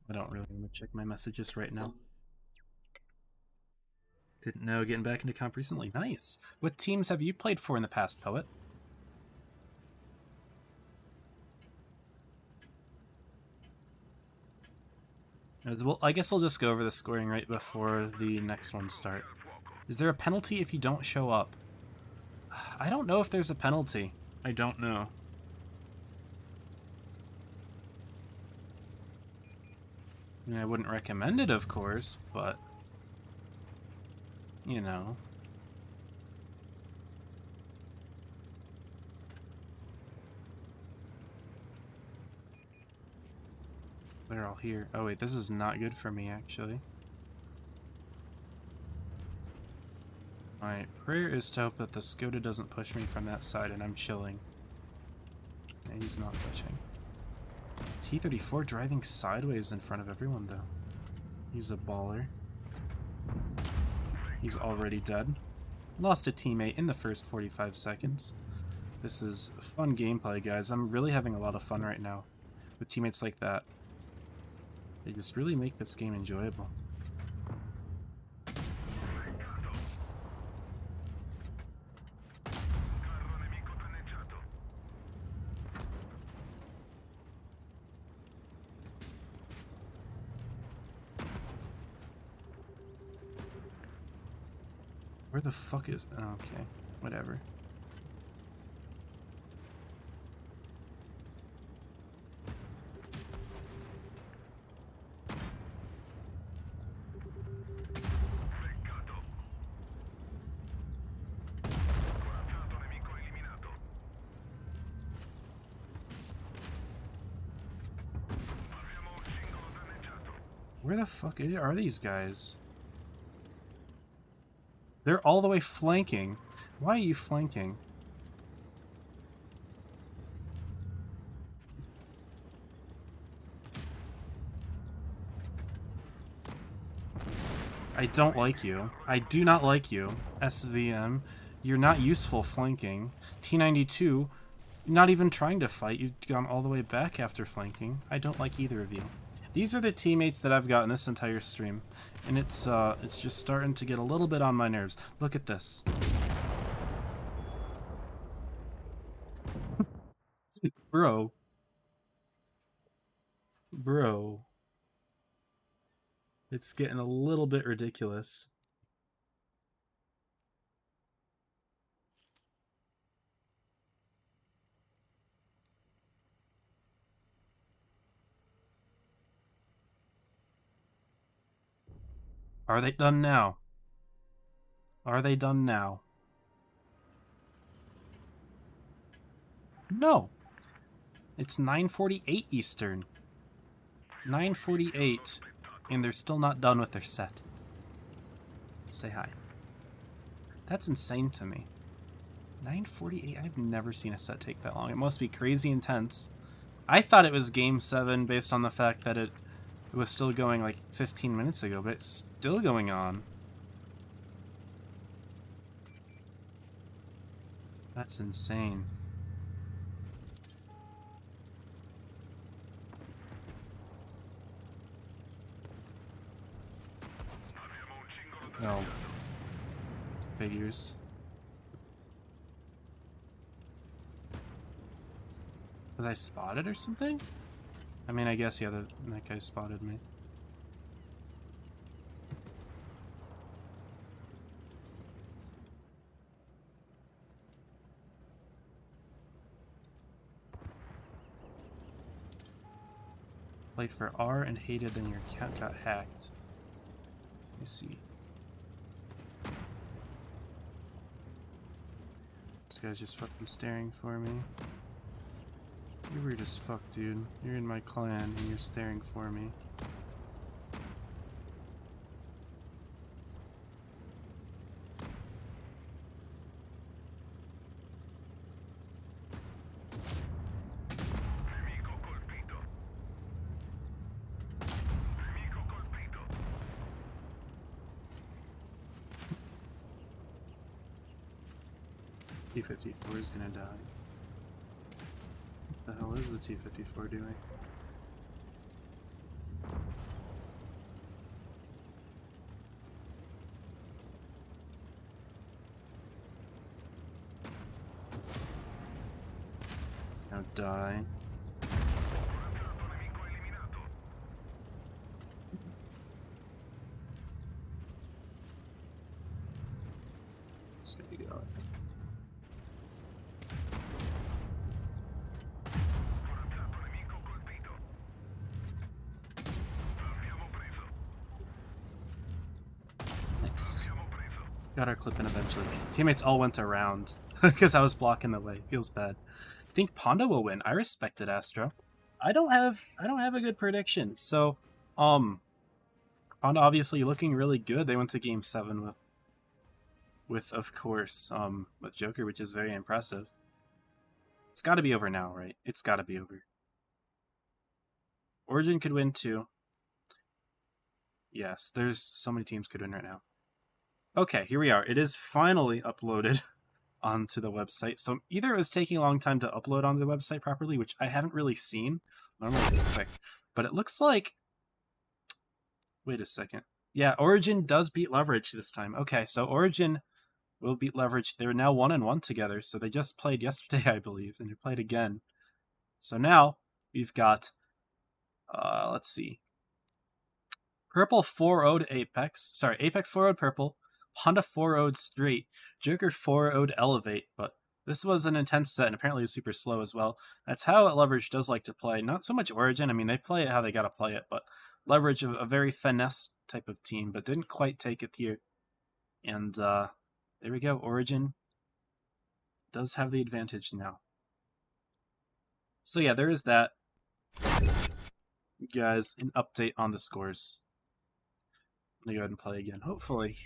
I don't really want to check my messages right now. Didn't know getting back into comp recently. Nice. What teams have you played for in the past, Poet? Well, I guess I'll just go over the scoring right before the next one start. Is there a penalty if you don't show up? I don't know if there's a penalty. I don't know. I mean, I wouldn't recommend it, of course, but... you know. They're all here. Oh wait, this is not good for me, actually. My prayer is to hope that the Skoda doesn't push me from that side and I'm chilling. And he's not pushing. T-34 driving sideways in front of everyone, though. He's a baller. He's already dead. Lost a teammate in the first 45 seconds. This is fun gameplay, guys. I'm really having a lot of fun right now with teammates like that. They just really make this game enjoyable. Where the fuck is... oh, okay, whatever. Where the fuck are these guys? They're all the way flanking. Why are you flanking? I don't like you. I do not like you. SVM. You're not useful flanking. T92. Not even trying to fight. You've gone all the way back after flanking. I don't like either of you. These are the teammates that I've gotten this entire stream, and it's just starting to get a little bit on my nerves. Look at this. Bro, Bro. It's getting a little bit ridiculous. Are they done now? Are they done now? No. It's 9:48 Eastern. 9:48, and they're still not done with their set. Say hi. That's insane to me. 9:48? I've never seen a set take that long. It must be crazy intense. I thought it was Game 7 based on the fact that it was still going like 15 minutes ago, but it's still going on. That's insane. No. Figures. Was I spotted or something? I mean, I guess, yeah, that guy spotted me. Played for R and hated, then your account got hacked. Let me see. This guy's just fucking staring for me. You're weird as fuck, dude. You're in my clan and you're staring for me. T-54 is gonna die. What the hell is the T-54 doing? Now die. It's gonna go. Got our clip in eventually. Teammates all went around because I was blocking the way. Feels bad. I think Ponda will win. I respect it, Astro. I don't have a good prediction. So, Ponda obviously looking really good. They went to Game 7 with of course, with Joker, which is very impressive. It's got to be over now, right? It's got to be over. Origin could win too. Yes, there's so many teams could win right now. Okay, here we are. It is finally uploaded onto the website. So either it was taking a long time to upload onto the website properly, which I haven't really seen. Normally it's quick. But it looks like... Wait a second. Yeah, Origin does beat Leverage this time. Okay, so Origin will beat Leverage. They're now 1-1 together. So they just played yesterday, I believe, and they played again. So now we've got... let's see. Purple 4-0'd Apex. Sorry, Apex 4-0'd Purple. Honda 4-0'd Straight. Joker 4-0'd Elevate. But this was an intense set, and apparently it's super slow as well. That's how Leverage does like to play. Not so much Origin. I mean, they play it how they gotta play it. But Leverage, a very finesse type of team, but didn't quite take it here. And there we go. Origin does have the advantage now. So yeah, there is that. Guys, an update on the scores. I'm gonna go ahead and play again. Hopefully,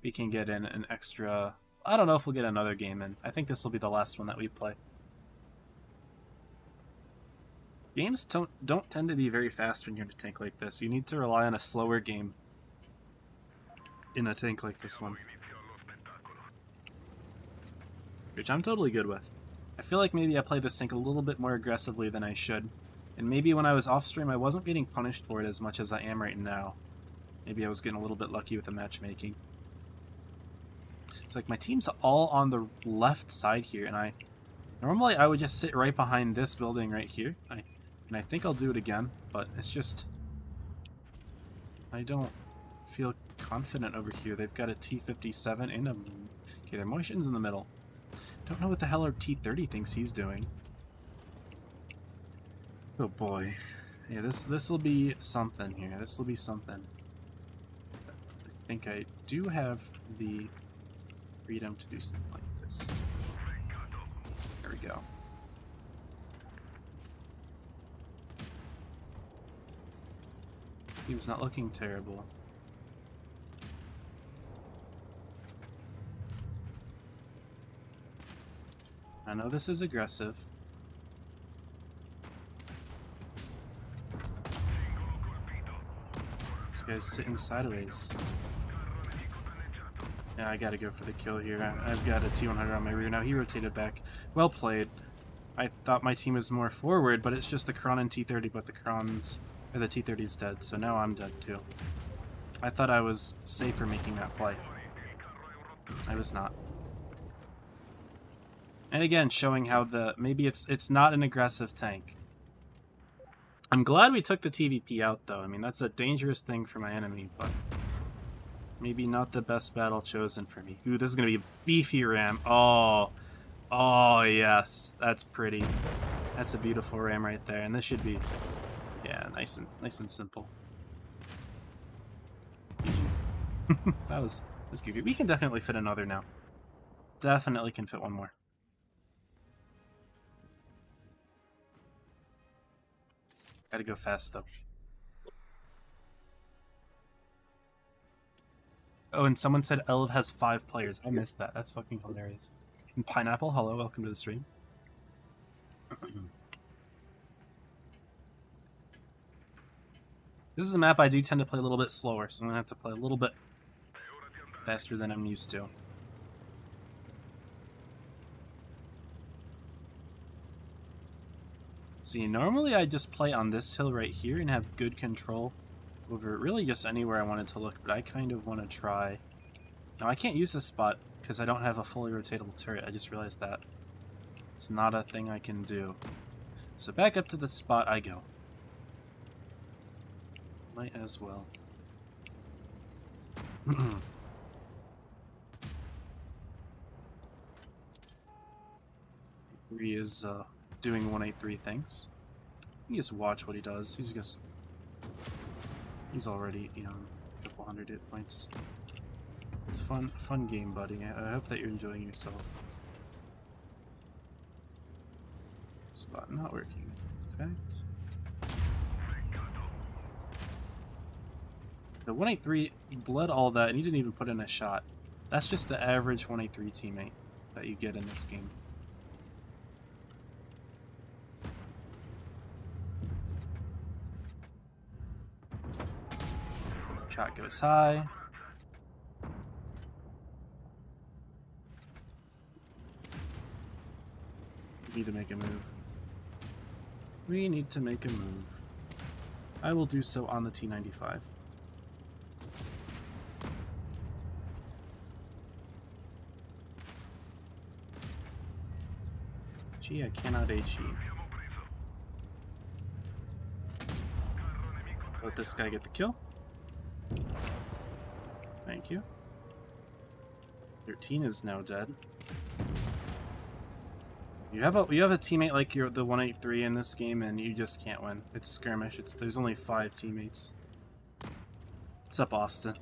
we can get in an extra... I don't know if we'll get another game in. I think this will be the last one that we play. Games don't tend to be very fast when you're in a tank like this. You need to rely on a slower game in a tank like this one. Which I'm totally good with. I feel like maybe I played this tank a little bit more aggressively than I should. And maybe when I was off stream, I wasn't getting punished for it as much as I am right now. Maybe I was getting a little bit lucky with the matchmaking. It's like my team's all on the left side here, and normally I would just sit right behind this building right here. I And I think I'll do it again, but it's just... I don't feel confident over here. They've got a T-57 and a... Okay, their motion's in the middle. Don't know what the hell our T-30 thinks he's doing. Oh boy. Yeah, this will be something here. This will be something. I think I do have the freedom to do something like this. There we go. Team's not looking terrible. I know this is aggressive. This guy's sitting sideways. Yeah, I gotta go for the kill here. I've got a T-100 on my rear now. He rotated back. Well played. I thought my team was more forward, but it's just the Kron and T-30, but the T-30's dead, so now I'm dead too. I thought I was safer making that play. I was not. And again, showing how maybe it's not an aggressive tank. I'm glad we took the TVP out, though. I mean, that's a dangerous thing for my enemy, but maybe not the best battle chosen for me. Ooh, this is going to be a beefy ram. Oh, yes. That's pretty. That's a beautiful ram right there, and this should be, yeah, nice and simple. that was goofy. We can definitely fit another now. Definitely can fit one more. Gotta go fast, though. Oh, and someone said Elv has 5 players. I missed that. That's fucking hilarious. And Pineapple, hello, welcome to the stream. This is a map I do tend to play a little bit slower, so I'm gonna have to play a little bit faster than I'm used to. See, normally I just play on this hill right here and have good control over really just anywhere I wanted to look, but I kind of want to try... Now, I can't use this spot because I don't have a fully rotatable turret. I just realized that. It's not a thing I can do. So back up to the spot I go. Might as well. He is doing 183 things. You just watch what he does. He's already, you know, a couple hundred hit points. It's fun game, buddy. I hope that you're enjoying yourself. Spot not working. Perfect. The 183 bled all that, and he didn't even put in a shot. That's just the average 183 teammate that you get in this game. Shot goes high. We need to make a move. We need to make a move. I will do so on the T-95. Gee, I cannot HE. Let this guy get the kill. Thank you. 13 is now dead. You have a teammate like the 183 in this game, and you just can't win. It's skirmish. There's only 5 teammates. What's up, Austin?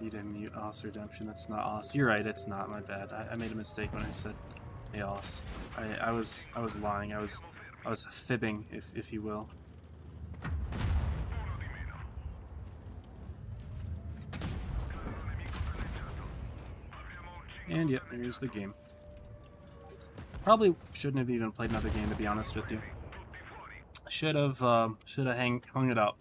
You didn't mute Os Redemption. That's not Os. You're right. It's not. My bad. I made a mistake when I said hey Os. I was lying. I was fibbing, if you will. And yep, here's the game. Probably shouldn't have even played another game, to be honest with you. Should have hung it up.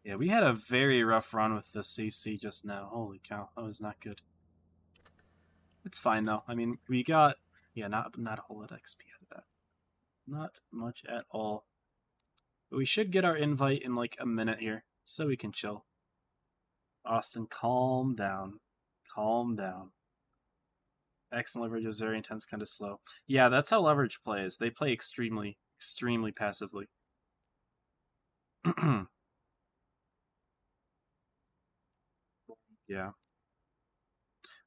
Yeah, we had a very rough run with the CC just now. Holy cow, that was not good. It's fine though. I mean, we got not a whole lot of XP out of that. Not much at all. But we should get our invite in like a minute here, so we can chill. Austin, calm down. Calm down. Excellent leverage is very intense, kind of slow. Yeah, that's how leverage plays. They play extremely, extremely passively. Yeah.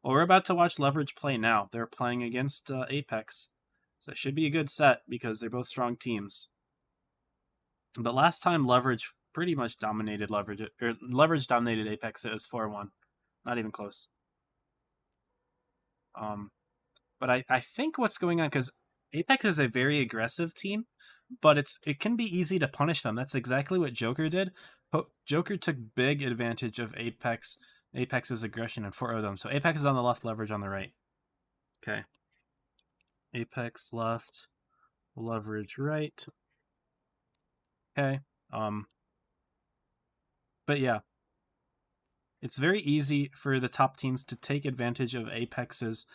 Well, we're about to watch leverage play now. They're playing against Apex. So it should be a good set because they're both strong teams. But last time leverage pretty much dominated leverage, or leverage dominated Apex. It was 4-1. Not even close. But I think what's going on, because Apex is a very aggressive team, but it can be easy to punish them. That's exactly what Joker did. Joker took big advantage of Apex's aggression and 4-0'd them. So Apex is on the left, leverage on the right. Okay. Apex left, leverage right. Okay. But yeah. It's very easy for the top teams to take advantage of Apex's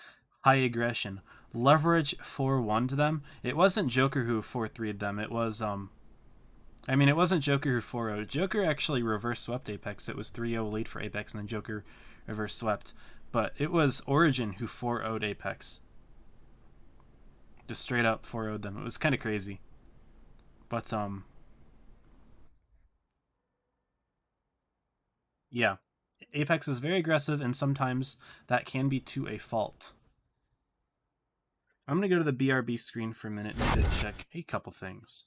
high aggression. Leverage 4-1'd them. It wasn't Joker who 4-3'd them. It was it wasn't Joker who 4-0'd. Joker actually reverse swept Apex. It was 3-0 lead for Apex, and then Joker reverse swept. But it was Origin who 4-0'd Apex. Just straight up 4-0'd them. It was kind of crazy. But yeah. Apex is very aggressive, and sometimes that can be to a fault. I'm going to go to the BRB screen for a minute and check a couple things.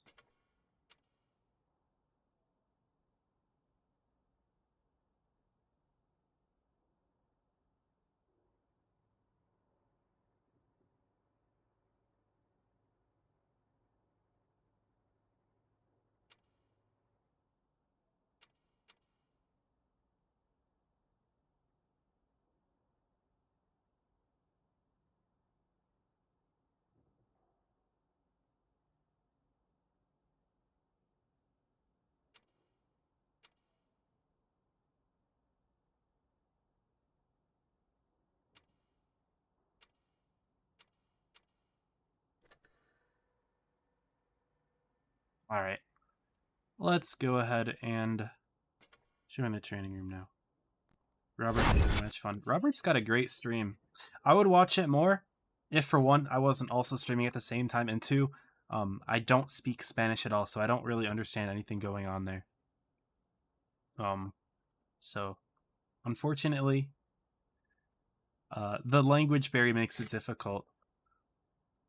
All right. Let's go ahead and join the training room now. Robert had much fun. Robert's got a great stream. I would watch it more if, for one, I wasn't also streaming at the same time, and two, I don't speak Spanish at all, so I don't really understand anything going on there. So unfortunately, the language barrier makes it difficult,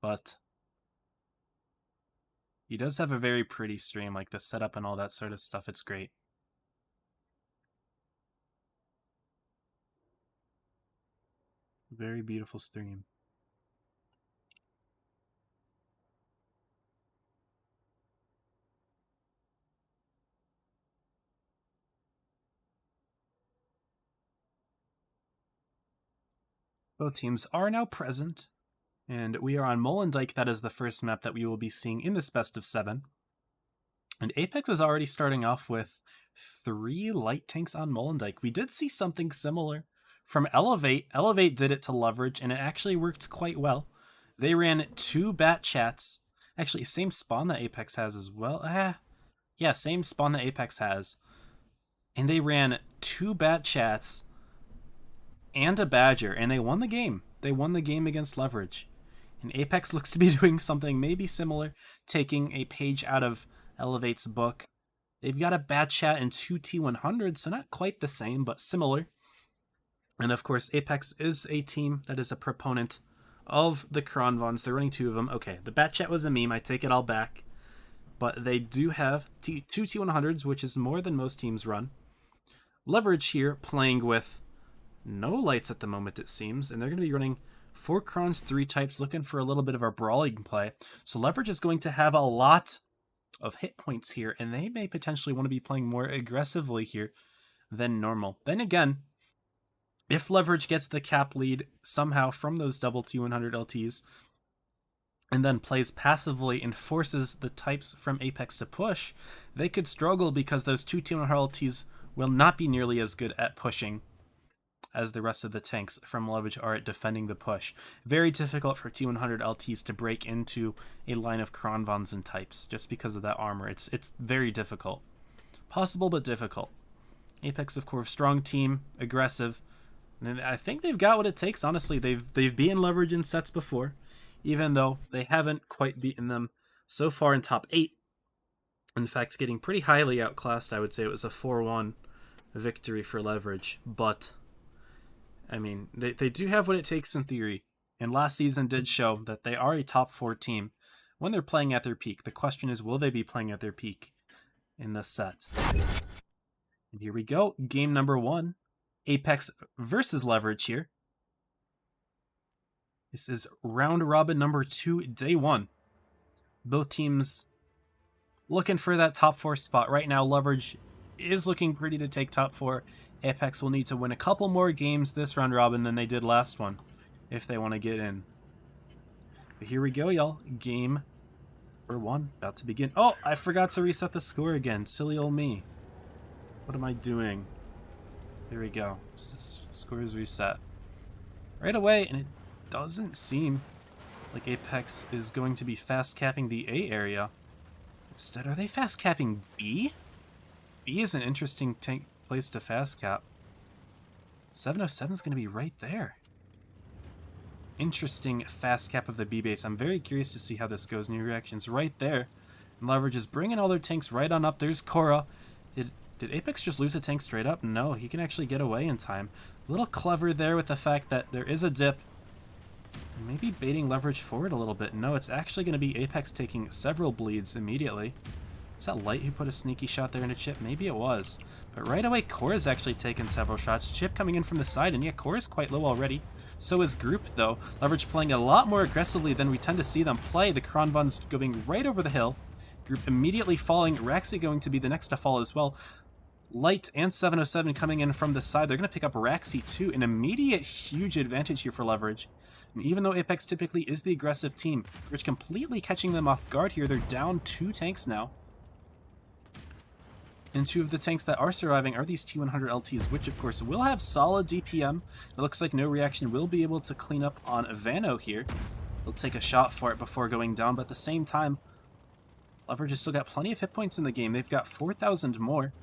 but he does have a very pretty stream, like the setup and all that sort of stuff. It's great. Very beautiful stream. Both teams are now present, and we are on Molendyke. That is the first map that we will be seeing in this best of 7. And Apex is already starting off with 3 light tanks on Molendyke. We did see something similar from Elevate. Elevate did it to leverage, and it actually worked quite well. They ran 2 bat chats. Actually, same spawn that Apex has as well. Yeah, same spawn that Apex has. And they ran 2 bat chats and a Badger, and they won the game. They won the game against leverage. And Apex looks to be doing something maybe similar, taking a page out of Elevate's book. They've got a bat chat and 2 T100s, so not quite the same, but similar. And of course, Apex is a team that is a proponent of the Kronvons. They're running 2 of them. Okay, the bat chat was a meme. I take it all back. But they do have 2 T100s, which is more than most teams run. Leverage here playing with no lights at the moment, it seems, and they're going to be running 4 Krons, 3 types, looking for a little bit of a brawling play. So leverage is going to have a lot of hit points here, and they may potentially want to be playing more aggressively here than normal. Then again, if leverage gets the cap lead somehow from those double T100 LTs, and then plays passively and forces the types from Apex to push, they could struggle because those 2 T100 LTs will not be nearly as good at pushing as the rest of the tanks from leverage are at defending the push. Very difficult for T100 LTs to break into a line of Kronvons and types just because of that armor. It's very difficult. Possible, but difficult. Apex, of course, strong team, aggressive. And I think they've got what it takes, honestly. They've beaten leverage in sets before, even though they haven't quite beaten them so far in top 8. In fact, getting pretty highly outclassed, I would say it was a 4-1 victory for leverage. But, I mean, they do have what it takes in theory. And last season did show that they are a top 4 team when they're playing at their peak. The question is, will they be playing at their peak in this set? And here we go. Game number 1. Apex versus leverage here. This is round robin number 2, day 1. Both teams looking for that top 4 spot. Right now, leverage is looking pretty to take top 4. Apex will need to win a couple more games this round robin than they did last one if they want to get in. But here we go, y'all. Game number 1 about to begin. Oh, I forgot to reset the score again. Silly old me. What am I doing? There we go. Score is reset right away, and it doesn't seem like Apex is going to be fast capping the A area. Instead, are they fast capping B? B is an interesting place to fast cap. 707 is going to be right there. Interesting fast cap of the B base. I'm very curious to see how this goes. New reactions right there. And leverage is bringing all their tanks right on up. There's Korra. Did Apex just lose a tank straight up? No, he can actually get away in time. A little clever there with the fact that there is a dip. And maybe baiting leverage forward a little bit. No, it's actually going to be Apex taking several bleeds immediately. Is that Light who put a sneaky shot there into Chip? Maybe it was. But right away, Korra's actually taken several shots. Chip coming in from the side, and yeah, Korra's quite low already. So is Group, though. Leverage playing a lot more aggressively than we tend to see them play. The Kronvons going right over the hill. Group immediately falling. Raxi going to be the next to fall as well. Light and 707 coming in from the side. They're going to pick up Raxi too. An immediate huge advantage here for leverage. And even though Apex typically is the aggressive team, Rich completely catching them off guard here. They're down 2 tanks now. And 2 of the tanks that are surviving are these T100 LTs, which of course will have solid DPM. It looks like No Reaction will be able to clean up on Vano here. They'll take a shot for it before going down, but at the same time, leverage has still got plenty of hit points in the game. They've got 4,000 more.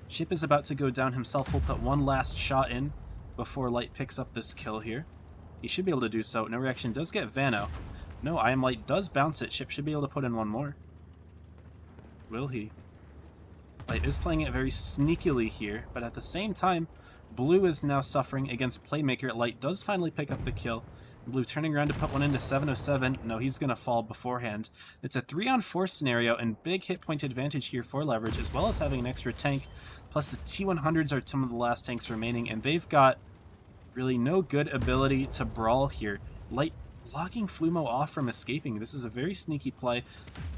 Chip is about to go down himself. He'll put one last shot in before Light picks up this kill here. He should be able to do so. No Reaction does get Vano. No, I Am Light does bounce it. Chip should be able to put in one more. Will he? Light is playing it very sneakily here, but at the same time, Blue is now suffering against Playmaker. Light does finally pick up the kill. Blue turning around to put one into 707. No, he's going to fall beforehand. It's a 3-on-4 scenario, and big hit point advantage here for leverage, as well as having an extra tank. Plus, the T100s are some of the last tanks remaining, and they've got really no good ability to brawl here. Light blocking Flumo off from escaping. This is a very sneaky play.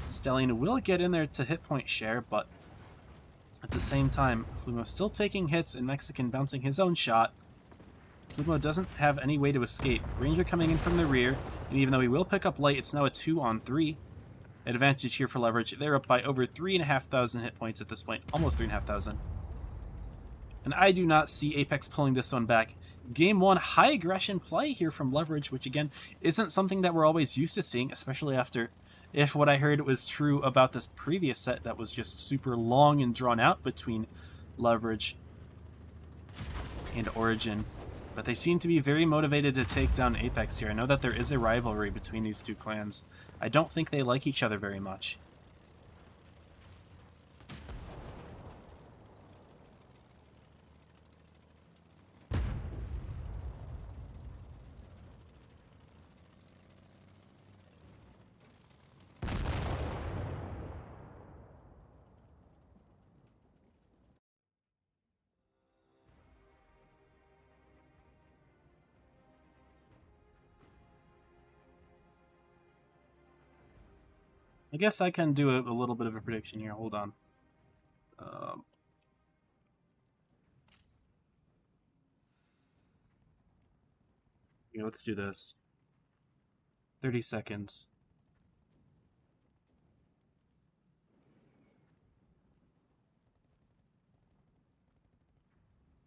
Stellian will get in there to hit point share, but at the same time, Flumo still taking hits, and Mexican bouncing his own shot. Flumo doesn't have any way to escape. Ranger coming in from the rear, and even though he will pick up Light, it's now a 2-on-3 advantage here for leverage. They're up by over 3,500 hit points at this point, almost 3,500. And I do not see Apex pulling this one back. Game 1, high aggression play here from leverage, which again, isn't something that we're always used to seeing, especially after, if what I heard was true about this previous set that was just super long and drawn out between leverage and Origin. But they seem to be very motivated to take down Apex here. I know that there is a rivalry between these two clans. I don't think they like each other very much. I guess I can do a little bit of a prediction here. Hold on. Yeah, let's do this. 30 seconds.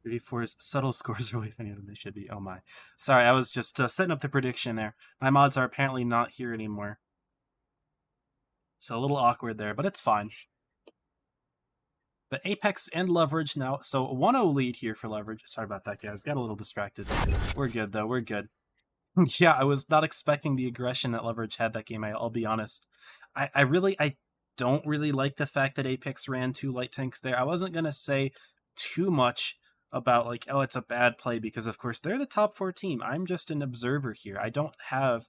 34's subtle scores are way funnier than they should be. Oh my. Sorry, I was just setting up the prediction there. My mods are apparently not here anymore. So a little awkward there, but it's fine. But Apex and Leverage now. So 1-0 lead here for Leverage. Sorry about that, guys. Got a little distracted. We're good, though. We're good. Yeah, I was not expecting the aggression that Leverage had that game, I'll be honest. I don't really like the fact that Apex ran 2 light tanks there. I wasn't going to say too much about, like, oh, it's a bad play, because, of course, they're the top 4 team. I'm just an observer here. I don't have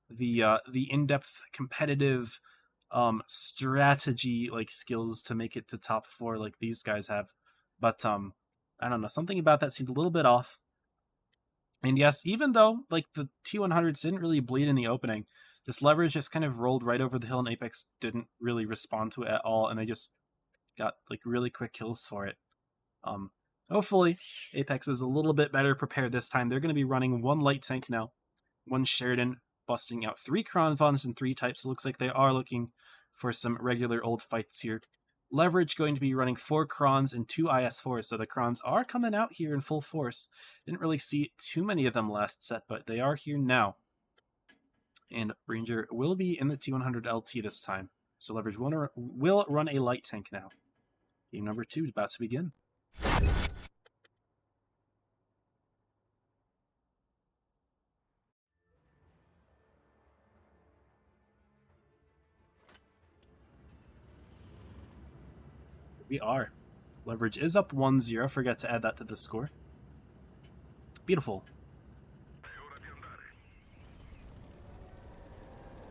the in-depth competitive strategy like skills to make it to top 4 like these guys have. But I don't know, something about that seemed a little bit off. And yes, even though like the T100s didn't really bleed in the opening, this Leverage just kind of rolled right over the hill, and Apex didn't really respond to it at all, and they just got like really quick kills for it. Hopefully Apex is a little bit better prepared this time. They're going to be running 1 light tank now, 1 Sheridan, busting out 3 Kronvons and 3 types. It looks like they are looking for some regular old fights here. Leverage going to be running 4 Krons and 2 IS4s, so the Krons are coming out here in full force. Didn't really see too many of them last set, but they are here now. And Ranger will be in the T100 LT this time, so Leverage will run a light tank now. Game number 2 is about to begin. We are. Leverage is up 1-0. Forget to add that to the score. Beautiful.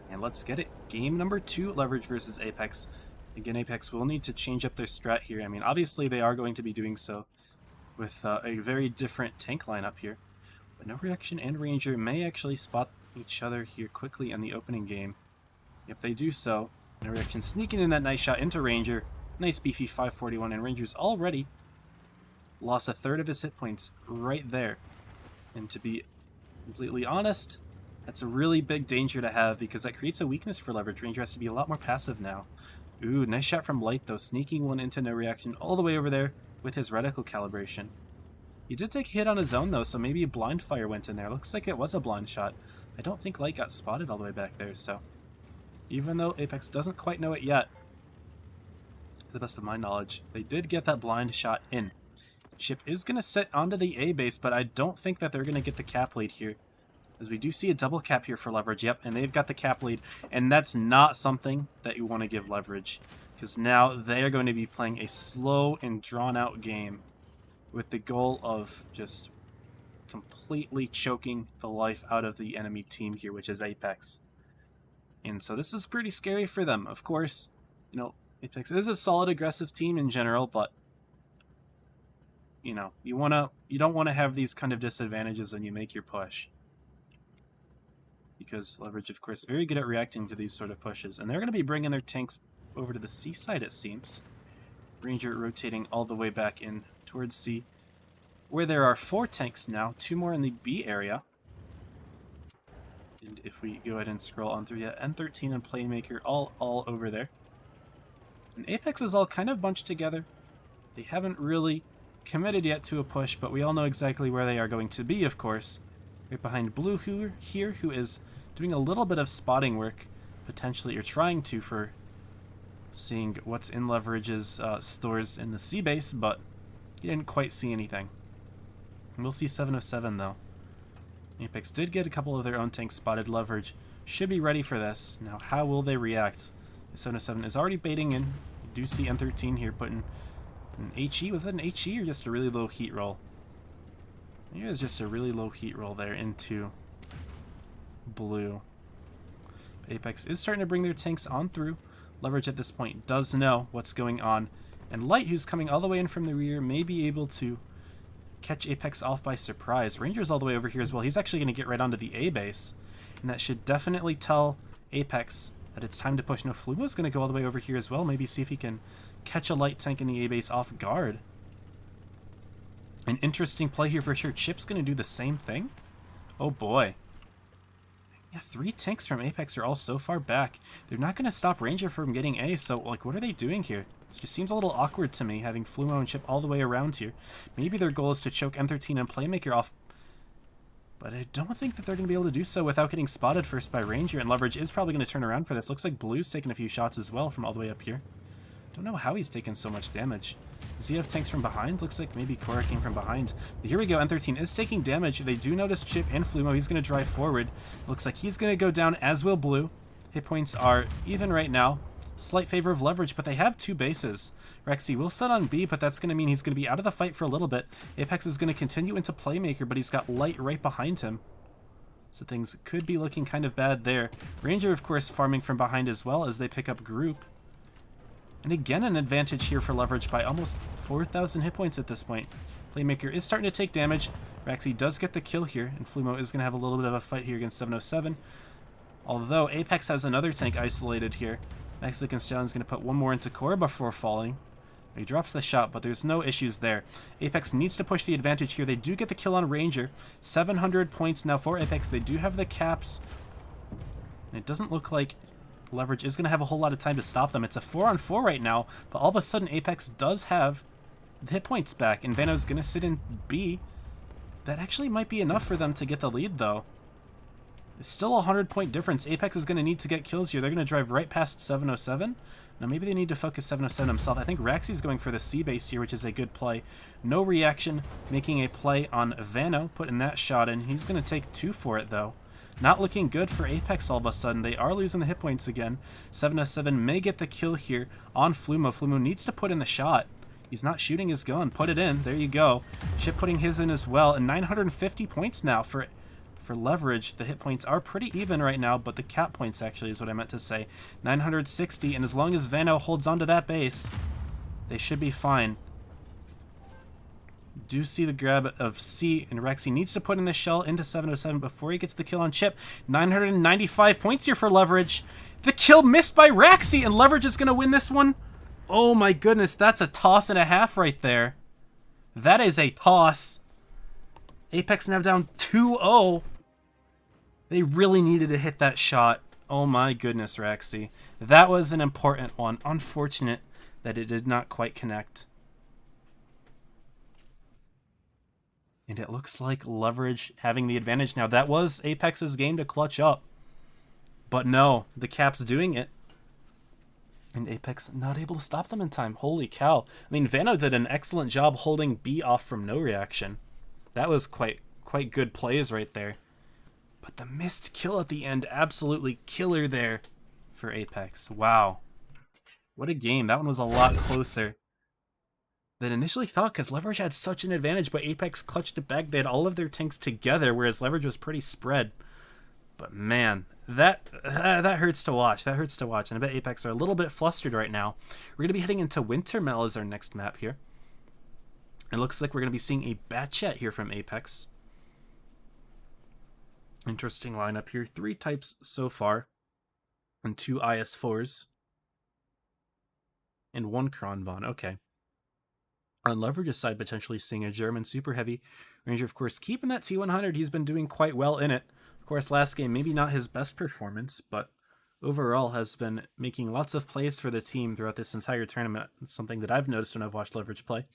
And let's get it. Game number 2, Leverage versus Apex. Again, Apex will need to change up their strat here. I mean, obviously they are going to be doing so with a very different tank lineup here. But No Reaction and Ranger may actually spot each other here quickly in the opening game. Yep, they do so. No Reaction sneaking in that nice shot into Ranger. Nice beefy 541, and Ranger's already lost 1/3 of his hit points right there. And to be completely honest, that's a really big danger to have, because that creates a weakness for Leverage. Ranger has to be a lot more passive now. Ooh, nice shot from Light, though, sneaking one into No Reaction all the way over there with his reticle calibration. He did take a hit on his own, though, so maybe a blind fire went in there. Looks like it was a blind shot. I don't think Light got spotted all the way back there, so even though Apex doesn't quite know it yet, to the best of my knowledge, they did get that blind shot in. Ship is going to sit onto the A base, but I don't think that they're going to get the cap lead here, as we do see a double cap here for Leverage. Yep, and they've got the cap lead, and that's not something that you want to give Leverage, because now they're going to be playing a slow and drawn-out game with the goal of just completely choking the life out of the enemy team here, which is Apex. And so this is pretty scary for them. Of course, you know, Apex is a solid aggressive team in general, but you know, you don't want to have these kind of disadvantages when you make your push, because Leverage, of course, very good at reacting to these sort of pushes, and they're going to be bringing their tanks over to the C side, it seems. Ranger rotating all the way back in towards C, where there are 4 tanks now, 2 more in the B area. And if we go ahead and scroll on through, yeah, N13 and Playmaker all over there. And Apex is all kind of bunched together. They haven't really committed yet to a push, but we all know exactly where they are going to be, of course. Right behind Blue here, who is doing a little bit of spotting work, potentially, or trying to, for seeing what's in Leverage's stores in the C base, but he didn't quite see anything. And we'll see 707, though. Apex did get a couple of their own tanks spotted. Leverage should be ready for this. Now, how will they react? 707 is already baiting in. You do see N13 here putting an HE. Was that an HE or just a really low heat roll? Maybe it was just a really low heat roll there into Blue. But Apex is starting to bring their tanks on through. Leverage at this point does know what's going on. And Light, who's coming all the way in from the rear, may be able to catch Apex off by surprise. Ranger's all the way over here as well. He's actually going to get right onto the A base. And that should definitely tell Apex that it's time to push. No, Flumo's going to go all the way over here as well. Maybe see if he can catch a Light tank in the A base off guard. An interesting play here for sure. Chip's going to do the same thing. Oh boy. Yeah, 3 tanks from Apex are all so far back. They're not going to stop Ranger from getting A, so like, what are they doing here? It just seems a little awkward to me, having Flumo and Chip all the way around here. Maybe their goal is to choke M13 and Playmaker off, but I don't think that they're going to be able to do so without getting spotted first by Ranger, and Leverage is probably going to turn around for this. Looks like Blue's taking a few shots as well from all the way up here. Don't know how he's taken so much damage. Does he have tanks from behind? Looks like maybe Korra came from behind. But here we go, M13 is taking damage. They do notice Chip and Flumo. He's going to drive forward. Looks like he's going to go down, as will Blue. Hit points are even right now. Slight favor of Leverage, but they have 2 bases. Rexy will set on B, but that's going to mean he's going to be out of the fight for a little bit. Apex is going to continue into Playmaker, but he's got Light right behind him. So things could be looking kind of bad there. Ranger, of course, farming from behind as well as they pick up Group. And again, an advantage here for Leverage by almost 4,000 hit points at this point. Playmaker is starting to take damage. Rexy does get the kill here, and Flumo is going to have a little bit of a fight here against 707. Although Apex has another tank isolated here. Mexican Stallion is going to put one more into Korra before falling. He drops the shot, but there's no issues there. Apex needs to push the advantage here. They do get the kill on Ranger. 700 points now for Apex. They do have the caps. And it doesn't look like Leverage is going to have a whole lot of time to stop them. It's a 4-on-4 right now, but all of a sudden Apex does have the hit points back, and Vano's going to sit in B. That actually might be enough for them to get the lead, though. It's still a 100-point difference. Apex is going to need to get kills here. They're going to drive right past 707. Now maybe they need to focus 707 himself. I think Raxi's going for the C base here, which is a good play. No reaction, making a play on Vano, putting that shot in. He's going to take 2 for it, though. Not looking good for Apex all of a sudden. They are losing the hit points again. 707 may get the kill here on Flumo. Flumo needs to put in the shot. He's not shooting his gun. Put it in. There you go. Chip putting his in as well. And 950 points now for Leverage. The hit points are pretty even right now, but the cap points actually is what I meant to say. 960, and as long as Vano holds onto that base, they should be fine. Do see the grab of C, and Rexy needs to put in the shell into 707 before he gets the kill on Chip. 995 points here for Leverage. The kill missed by Rexy, and Leverage is going to win this one. Oh my goodness, that's a toss and a half right there. That is a toss. Apex now down 2-0. They really needed to hit that shot. Oh my goodness, Rexy. That was an important one. Unfortunate that it did not quite connect. And it looks like Leverage having the advantage now. That was Apex's game to clutch up. But no, the Cap's doing it. And Apex not able to stop them in time. Holy cow. I mean, Vano did an excellent job holding B off from no reaction. That was quite good plays right there. But the missed kill at the end, absolutely killer there for Apex. Wow. What a game. That one was a lot closer than initially thought, because Leverage had such an advantage, but Apex clutched it back. They had all of their tanks together, whereas Leverage was pretty spread. But man, that hurts to watch. That hurts to watch. And I bet Apex are a little bit flustered right now. We're going to be heading into Wintermell as our next map here. It looks like we're going to be seeing a Batchet here from Apex. Interesting lineup here. 3 types so far, and 2 IS4s, and 1 Kronbahn. Okay. On Leverage's side, potentially seeing a German Super Heavy. Ranger, of course, keeping that T100. He's been doing quite well in it. Of course, last game, maybe not his best performance, but overall has been making lots of plays for the team throughout this entire tournament. It's something that I've noticed when I've watched Leverage play.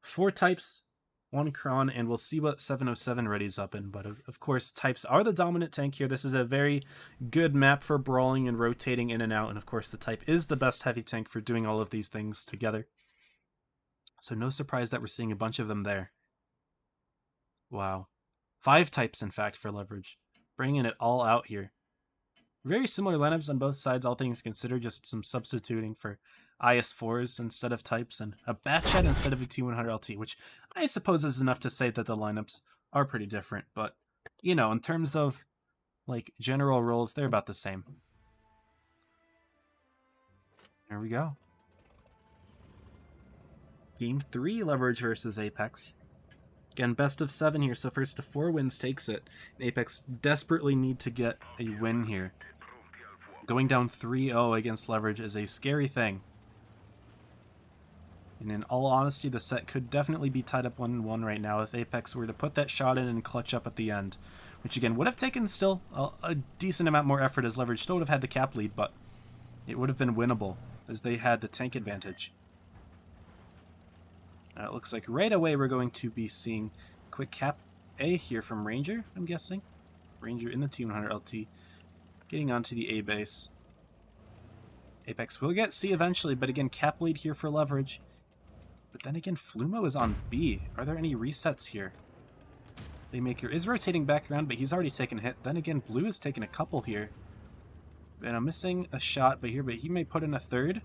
4 types, 1 Kron, and we'll see what 707 readies up in. But of course, types are the dominant tank here. This is a very good map for brawling and rotating in and out. And of course, the type is the best heavy tank for doing all of these things together. So no surprise that we're seeing a bunch of them there. Wow. 5 types, in fact, for Leverage. Bringing it all out here. Very similar lineups on both sides, all things considered, just some substituting for IS4s instead of types, and a Batchet instead of a T100LT, which I suppose is enough to say that the lineups are pretty different, but, you know, in terms of, like, general roles, they're about the same. There we go. Game 3, Leverage versus Apex. Again, best of 7 here, so first to 4 wins takes it. Apex desperately need to get a win here. Going down 3-0 against Leverage is a scary thing. And in all honesty, the set could definitely be tied up 1-1 right now if Apex were to put that shot in and clutch up at the end. Which again, would have taken still a decent amount more effort, as Leverage still would have had the cap lead, but it would have been winnable. as they had the tank advantage. It looks like right away we're going to be seeing quick cap A here from Ranger, I'm guessing. Ranger in the T100 LT, getting onto the A base. Apex will get C eventually, but again, cap lead here for leverage. But then again, Flumo is on B. Are there any resets here? Playmaker is rotating back around, but he's already taken a hit. Then again, Blue is taking a couple here. And I'm missing a shot but he may put in a third.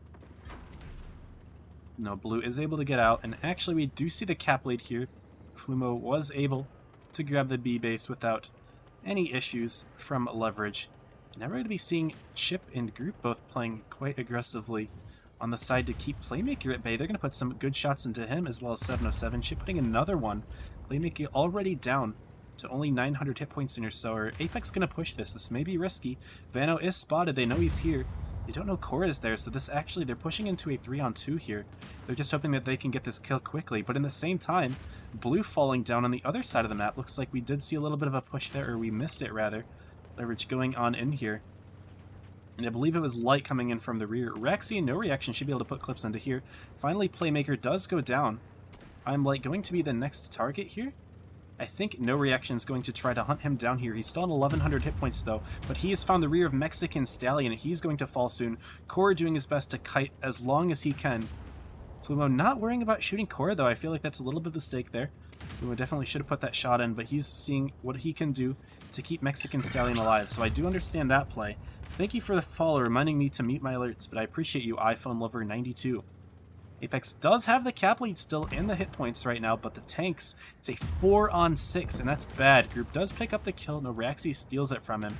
No, Blue is able to get out, and actually we do see the cap lead here. Flumo was able to grab the B base without any issues from leverage. Now we're going to be seeing Chip and Group both playing quite aggressively on the side to keep Playmaker at bay. They're going to put some good shots into him, as well as 707. Chip putting another one. Playmaker already down to only 900 hit points in or so. Are Apex going to push this? This may be risky. Vano is spotted. They know he's here. They don't know Cora is there, so this actually, they're pushing into a 3-on-2 here. They're just hoping that they can get this kill quickly, but in the same time, Blue falling down on the other side of the map. Looks like we did see a little bit of a push there, or we missed it rather. Leverage going on in here. And I believe it was Light coming in from the rear. Rexy, no reaction, should be able to put clips into here. Finally, Playmaker does go down. I'm Light going to be the next target here. I think No Reaction is going to try to hunt him down here. He's still on 1,100 hit points though, but he has found the rear of Mexican Stallion. He's going to fall soon. Cora doing his best to kite as long as he can. Flumo not worrying about shooting Cora though. I feel like that's a little bit of a mistake there. Flumo definitely should have put that shot in, but he's seeing what he can do to keep Mexican Stallion alive. So I do understand that play. Thank you for the follow, reminding me to mute my alerts, but I appreciate you, iPhone Lover 92. Apex does have the cap lead still in the hit points right now, but the tanks, it's a 4-on-6, and that's bad. Group does pick up the kill. No, Raxi steals it from him.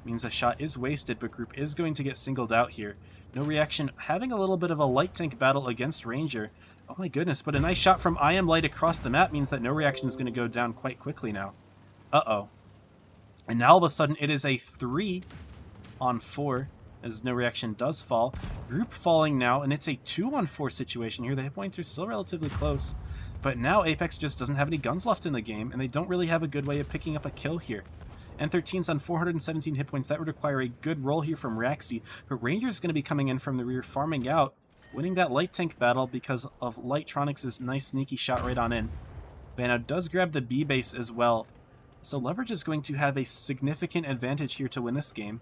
Means a shot is wasted, but Group is going to get singled out here. No Reaction having a little bit of a light tank battle against Ranger. Oh my goodness, but a nice shot from I Am Light across the map means that No Reaction is going to go down quite quickly now. Uh-oh. And now all of a sudden it is a 3-on-4. As No Reaction does fall. Group falling now, and it's a 2-on-4 situation here. The hit points are still relatively close, but now Apex just doesn't have any guns left in the game, and they don't really have a good way of picking up a kill here. N13's on 417 hit points. That would require a good roll here from Raxi, but Ranger's going to be coming in from the rear, farming out, winning that light tank battle because of Lightronix' nice sneaky shot right on in. Vano does grab the B base as well, so Leverage is going to have a significant advantage here to win this game,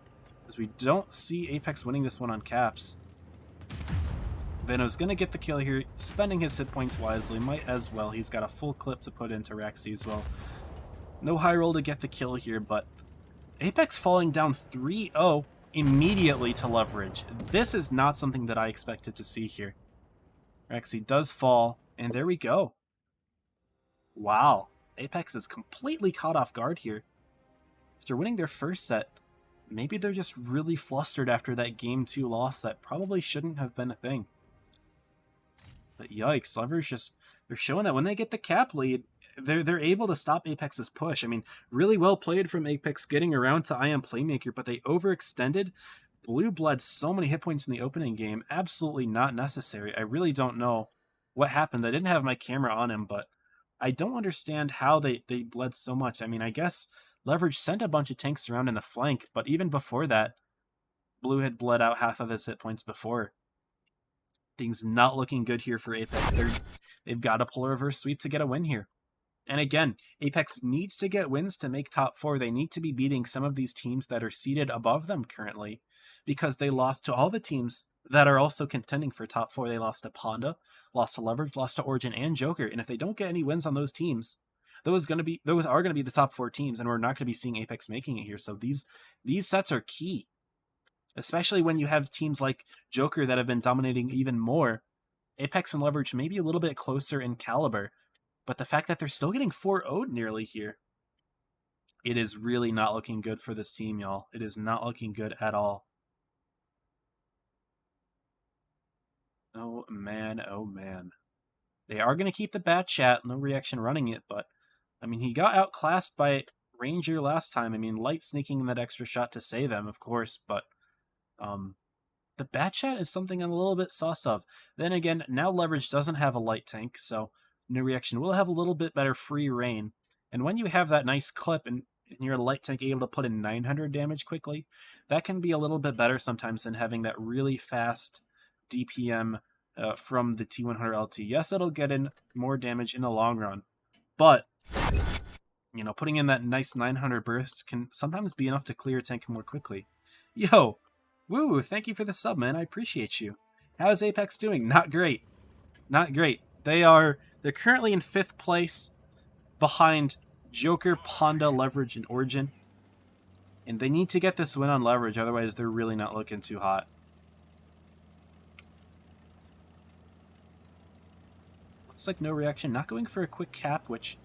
as we don't see Apex winning this one on caps. Vano's going to get the kill here, spending his hit points wisely, might as well. He's got a full clip to put into Raxi as well. No high roll to get the kill here, but Apex falling down 3-0 immediately to Leverage. This is not something that I expected to see here. Raxi does fall, and there we go. Wow, Apex is completely caught off guard here. After winning their first set, maybe they're just really flustered after that Game 2 loss that probably shouldn't have been a thing. But yikes, Leverage just, they're showing that when they get the cap lead, they're able to stop Apex's push. I mean, really well played from Apex getting around to I Am Playmaker, but they overextended. Blue bled so many hit points in the opening game, absolutely not necessary. I really don't know what happened. I didn't have my camera on him, but I don't understand how they bled so much. I mean, I guess Leverage sent a bunch of tanks around in the flank, but even before that, Blue had bled out half of his hit points before. Things not looking good here for Apex. They've got to pull a reverse sweep to get a win here. And again, Apex needs to get wins to make top 4. They need to be beating some of these teams that are seated above them currently, because they lost to all the teams that are also contending for top 4. They lost to Ponda, lost to Leverage, lost to Origin and Joker. And if they don't get any wins on those teams, those are going to be the top 4 teams, and we're not going to be seeing Apex making it here. So these sets are key, especially when you have teams like Joker that have been dominating even more. Apex and Leverage may be a little bit closer in caliber, but the fact that they're still getting 4-0'd nearly here, it is really not looking good for this team, y'all. It is not looking good at all. Oh man, oh man. They are going to keep the bat chat, No Reaction running it, but I mean, he got outclassed by Ranger last time. I mean, Light sneaking in that extra shot to save him, of course, but the bat chat is something I'm a little bit sus of. Then again, now Leverage doesn't have a Light tank, so No Reaction will have a little bit better free reign. And when you have that nice clip and you're a Light tank able to put in 900 damage quickly, that can be a little bit better sometimes than having that really fast DPM from the T100 LT. Yes, it'll get in more damage in the long run, but you know, putting in that nice 900 burst can sometimes be enough to clear a tank more quickly. Yo, woo, thank you for the sub, man. I appreciate you. How's Apex doing? Not great. Not great. They're currently in 5th place behind Joker, Ponda, Leverage, and Origin. And they need to get this win on Leverage, otherwise they're really not looking too hot. Looks like no reaction. Not going for a quick cap, which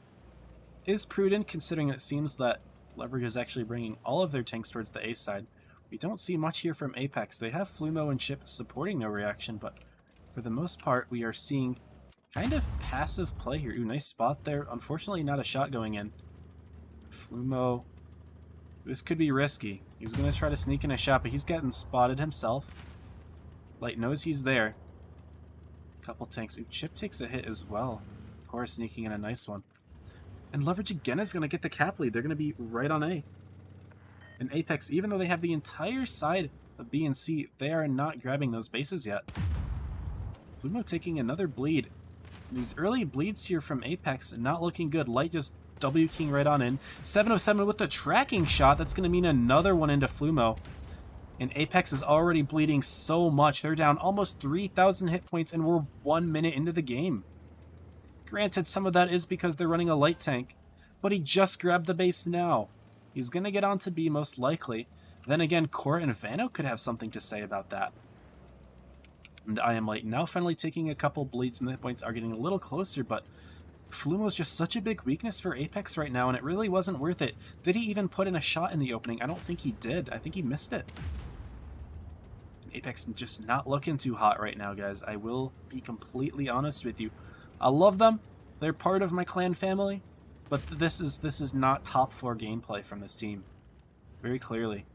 is prudent considering it seems that Leverage is actually bringing all of their tanks towards the A side. We don't see much here from Apex. They have Flumo and Chip supporting no reaction, but for the most part we are seeing kind of passive play here. Ooh, nice spot there. Unfortunately not a shot going in. Flumo, this could be risky. He's going to try to sneak in a shot, but he's getting spotted himself. Light knows he's there. Couple tanks. Ooh, Chip takes a hit as well. Cora sneaking in a nice one. And Leverage again is going to get the cap lead. They're going to be right on A. And Apex, even though they have the entire side of B and C, they are not grabbing those bases yet. Flumo taking another bleed. And these early bleeds here from Apex not looking good. Light just W-keying right on in. 707 with the tracking shot. That's going to mean another one into Flumo. And Apex is already bleeding so much. They're down almost 3,000 hit points and we're 1 minute into the game. Granted, some of that is because they're running a light tank, but he just grabbed the base now. He's going to get on to B most likely. Then again, Cora and Vano could have something to say about that. And I am Light now finally taking a couple bleeds and the hit points are getting a little closer, but Flumo's just such a big weakness for Apex right now, and it really wasn't worth it. Did he even put in a shot in the opening? I don't think he did. I think he missed it. Apex just not looking too hot right now, guys. I will be completely honest with you. I love them. They're part of my clan family, but this is not top 4 gameplay from this team. Very clearly.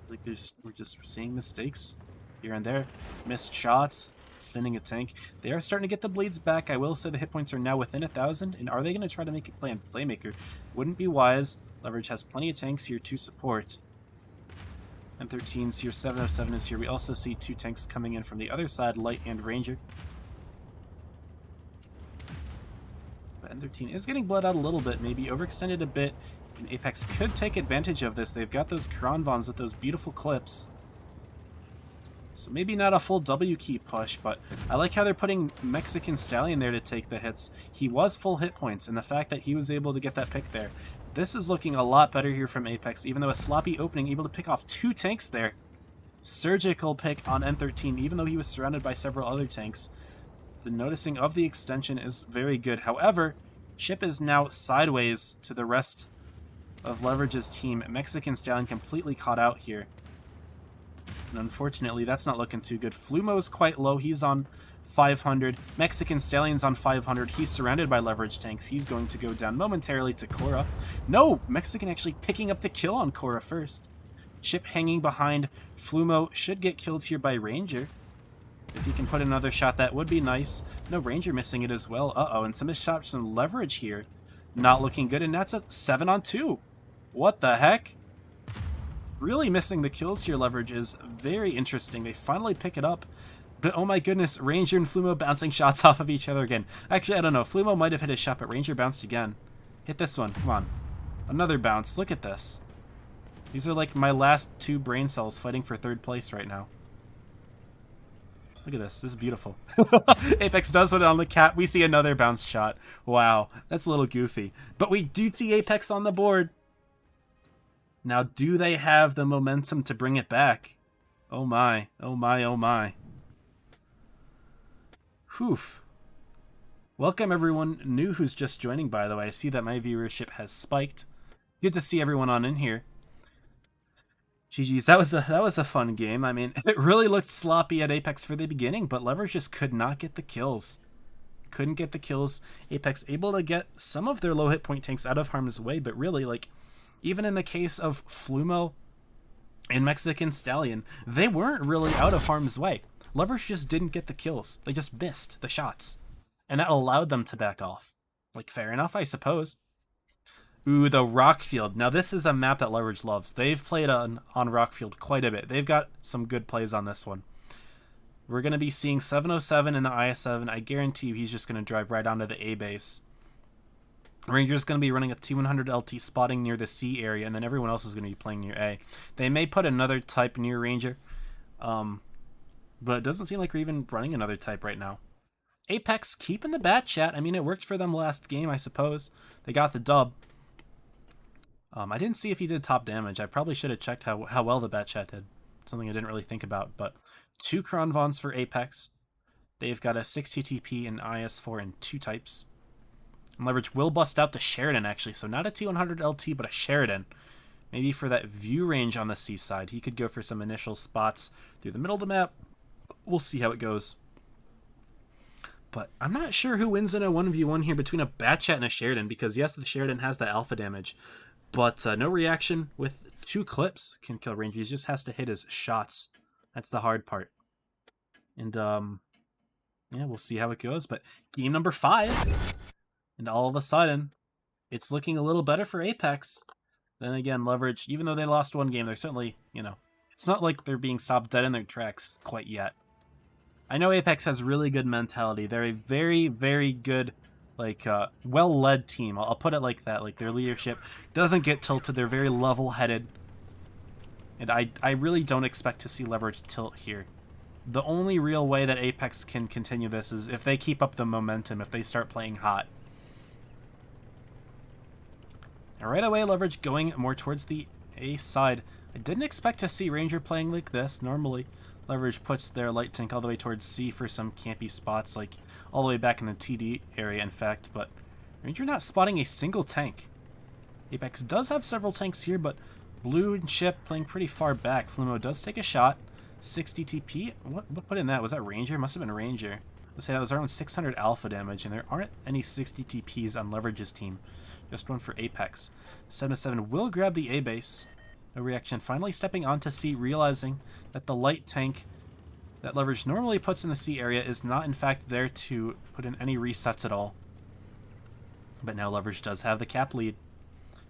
Like we're just seeing mistakes here and there. Missed shots, spinning a tank. They are starting to get the bleeds back. I will say the hit points are now within 1,000. And are they going to try to make a play on Playmaker? Wouldn't be wise. Leverage has plenty of tanks here to support. M13's here, 707 is here. We also see 2 tanks coming in from the other side, Light and Ranger. But M13 is getting bled out a little bit, maybe overextended a bit. And Apex could take advantage of this. They've got those Kronvons with those beautiful clips. So maybe not a full W key push, but I like how they're putting Mexican Stallion there to take the hits. He was full hit points, and the fact that he was able to get that pick there. This is looking a lot better here from Apex, even though a sloppy opening, able to pick off 2 tanks there. Surgical pick on M13, even though he was surrounded by several other tanks. The noticing of the extension is very good. However, Chip is now sideways to the rest of Leverage's team. Mexican Stallion completely caught out here. And unfortunately, that's not looking too good. Flumo's quite low. He's on 500. Mexican Stallion's on 500. He's surrounded by Leverage tanks. He's going to go down momentarily to Cora. No! Mexican actually picking up the kill on Cora first. Chip hanging behind. Flumo should get killed here by Ranger. If he can put another shot, that would be nice. No, Ranger missing it as well. Uh-oh, and some shots from Leverage here. Not looking good, and that's a 7-on-2. What the heck? Really missing the kills here, Leverage, is very interesting. They finally pick it up. But oh my goodness, Ranger and Flumo bouncing shots off of each other again. Actually, I don't know. Flumo might have hit a shot, but Ranger bounced again. Hit this one. Come on. Another bounce. Look at this. These are like my last 2 brain cells fighting for 3rd place right now. Look at this. This is beautiful. Apex does put it on the cap. We see another bounce shot. Wow. That's a little goofy. But we do see Apex on the board. Now, do they have the momentum to bring it back? Oh my. Oh my, oh my. Whew. Welcome everyone new who's just joining, by the way. I see that my viewership has spiked. Good to see everyone on in here. GG's, that was a fun game. I mean, it really looked sloppy at Apex for the beginning, but Leverage just could not get the kills. Couldn't get the kills. Apex able to get some of their low hit point tanks out of harm's way, but really, like, even in the case of Flumo and Mexican Stallion, they weren't really out of harm's way. Leverage just didn't get the kills. They just missed the shots. And that allowed them to back off. Like, fair enough, I suppose. Ooh, the Rockfield. Now, this is a map that Leverage loves. They've played on Rockfield quite a bit. They've got some good plays on this one. We're going to be seeing 707 in the IS-7. I guarantee you he's just going to drive right onto the A base. Ranger's going to be running a T100 LT spotting near the C area, and then everyone else is going to be playing near A. They may put another type near Ranger, but it doesn't seem like we're even running another type right now. Apex keeping the bat chat. I mean, it worked for them last game, I suppose. They got the dub. I didn't see if he did top damage. I probably should have checked how well the bat chat did. Something I didn't really think about, but 2 Kronvons for Apex. They've got a 60 TP and IS-4 in 2 types. And Leverage will bust out the Sheridan, actually. So not a T100 LT, but a Sheridan. Maybe for that view range on the C side. He could go for some initial spots through the middle of the map. We'll see how it goes. But I'm not sure who wins in a 1v1 here between a Batchat and a Sheridan, because yes, the Sheridan has the alpha damage, but no reaction with 2 clips can kill Ranger. He just has to hit his shots. That's the hard part. And yeah, we'll see how it goes. But game number 5, and all of a sudden, it's looking a little better for Apex. Then again, Leverage, even though they lost 1 game, they're certainly, you know, it's not like they're being stopped dead in their tracks quite yet. I know Apex has really good mentality. They're a very, very good, like, well-led team. I'll put it like that. Like, their leadership doesn't get tilted. They're very level-headed. And I really don't expect to see Leverage tilt here. The only real way that Apex can continue this is if they keep up the momentum, if they start playing hot. And right away, Leverage going more towards the A side. I didn't expect to see Ranger playing like this. Normally, Leverage puts their light tank all the way towards C for some campy spots, like all the way back in the TD area, in fact, but Ranger not spotting a single tank. Apex does have several tanks here, but Blue and Chip playing pretty far back. Flumo does take a shot. 60 TP. What put in that? Was that Ranger? Must have been Ranger. Let's say that was around 600 alpha damage, and there aren't any 60 TPs on Leverage's team. Just one for Apex. 7-7 will grab the A base. No reaction. Finally stepping onto C, realizing that the light tank that Leverage normally puts in the C area is not in fact there to put in any resets at all. But now Leverage does have the cap lead.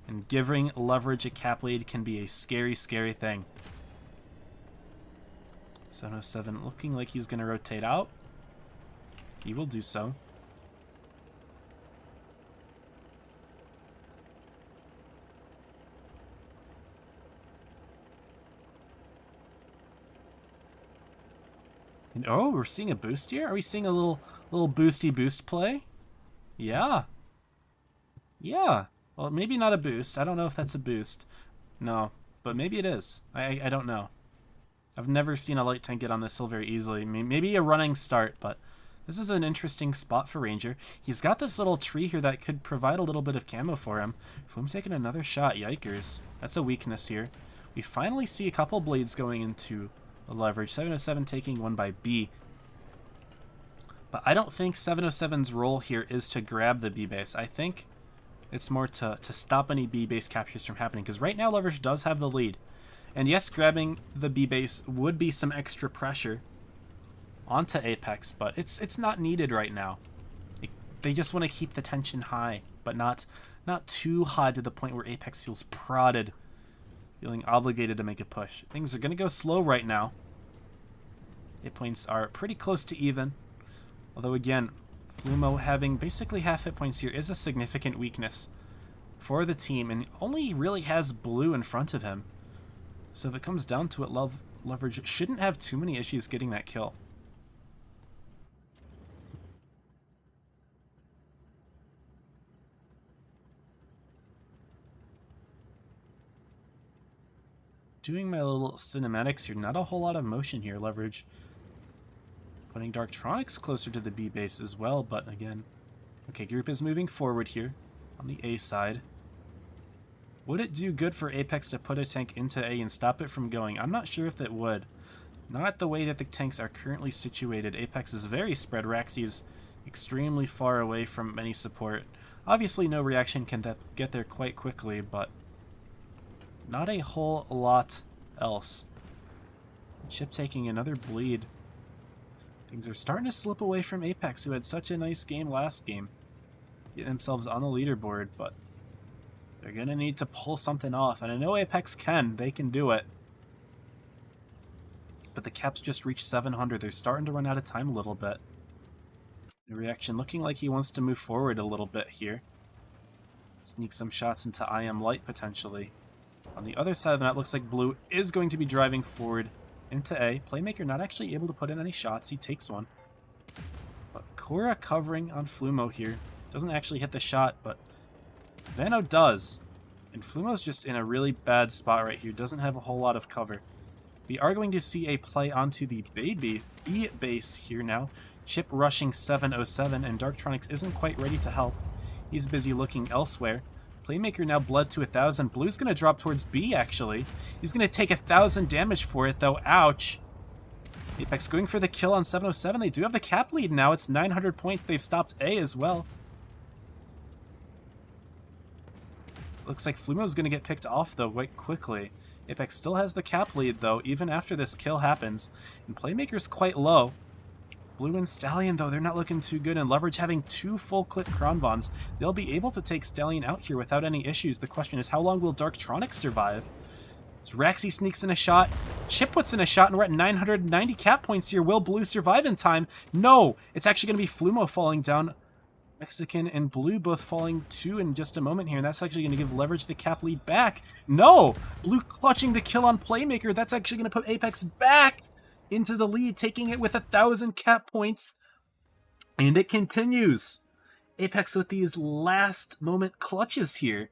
And giving Leverage a cap lead can be a scary, scary thing. 707 looking like he's going to rotate out. He will do so. And, oh, we're seeing a boost here? Are we seeing a little boosty boost play? Yeah. Yeah. Well, maybe not a boost. I don't know if that's a boost. No, but maybe it is. I don't know. I've never seen a light tank get on this hill very easily. Maybe a running start, but this is an interesting spot for Ranger. He's got this little tree here that could provide a little bit of camo for him. Flume's taking another shot. Yikers. That's a weakness here. We finally see a couple blades going into the Leverage. 707 taking one by B. But I don't think 707's role here is to grab the B base. I think it's more to stop any B base captures from happening, because right now Leverage does have the lead. And yes, grabbing the B base would be some extra pressure onto Apex, but it's not needed right now. They just want to keep the tension high, but not too high to the point where Apex feels prodded, feeling obligated to make a push. Things are going to go slow right now. Hit points are pretty close to even. Although again, Flumo having basically half hit points here is a significant weakness for the team, and only really has Blue in front of him. So if it comes down to it, Leverage shouldn't have too many issues getting that kill. Doing my little cinematics here, not a whole lot of motion here. Leverage putting Darktronics closer to the B base as well, but again, okay, group is moving forward here on the A side. Would it do good for Apex to put a tank into A and stop it from going? I'm not sure if it would. Not the way that the tanks are currently situated. Apex is very spread. Raxi is extremely far away from any support. Obviously, no reaction can get there quite quickly, but not a whole lot else. Chip taking another bleed. Things are starting to slip away from Apex, who had such a nice game last game. Getting themselves on the leaderboard, but They're going to need to pull something off, and I know Apex can. They can do it. But the Caps just reached 700. They're starting to run out of time a little bit. The reaction looking like he wants to move forward a little bit here. Sneak some shots into I Am Light, potentially. On the other side of the map, looks like Blue is going to be driving forward into A. Playmaker not actually able to put in any shots. He takes one. But Cora covering on Flumo here. Doesn't actually hit the shot, but Vano does. And Flumo's just in a really bad spot right here. Doesn't have a whole lot of cover. We are going to see a play onto the B base here now. Chip rushing 707, and Darktronics isn't quite ready to help. He's busy looking elsewhere. Playmaker now bled to 1,000. Blue's going to drop towards B, actually. He's going to take 1,000 damage for it, though. Ouch. Apex going for the kill on 707. They do have the cap lead now. It's 900 points. They've stopped A as well. Looks like Flumo's going to get picked off, though, quite quickly. Apex still has the cap lead, though, even after this kill happens. And Playmaker's quite low. Blue and Stallion, though, they're not looking too good, and Leverage having 2 full-clip Cron Bonds. They'll be able to take Stallion out here without any issues. The question is, how long will Darktronics survive? So Raxi sneaks in a shot. Chip puts in a shot, and we're at 990 cap points here. Will Blue survive in time? No! It's actually going to be Flumo falling down. Mexican and Blue both falling too in just a moment here, and that's actually going to give Leverage the cap lead back. No! Blue clutching the kill on Playmaker. That's actually going to put Apex back into the lead, taking it with 1,000 cap points. And it continues. Apex with these last moment clutches here.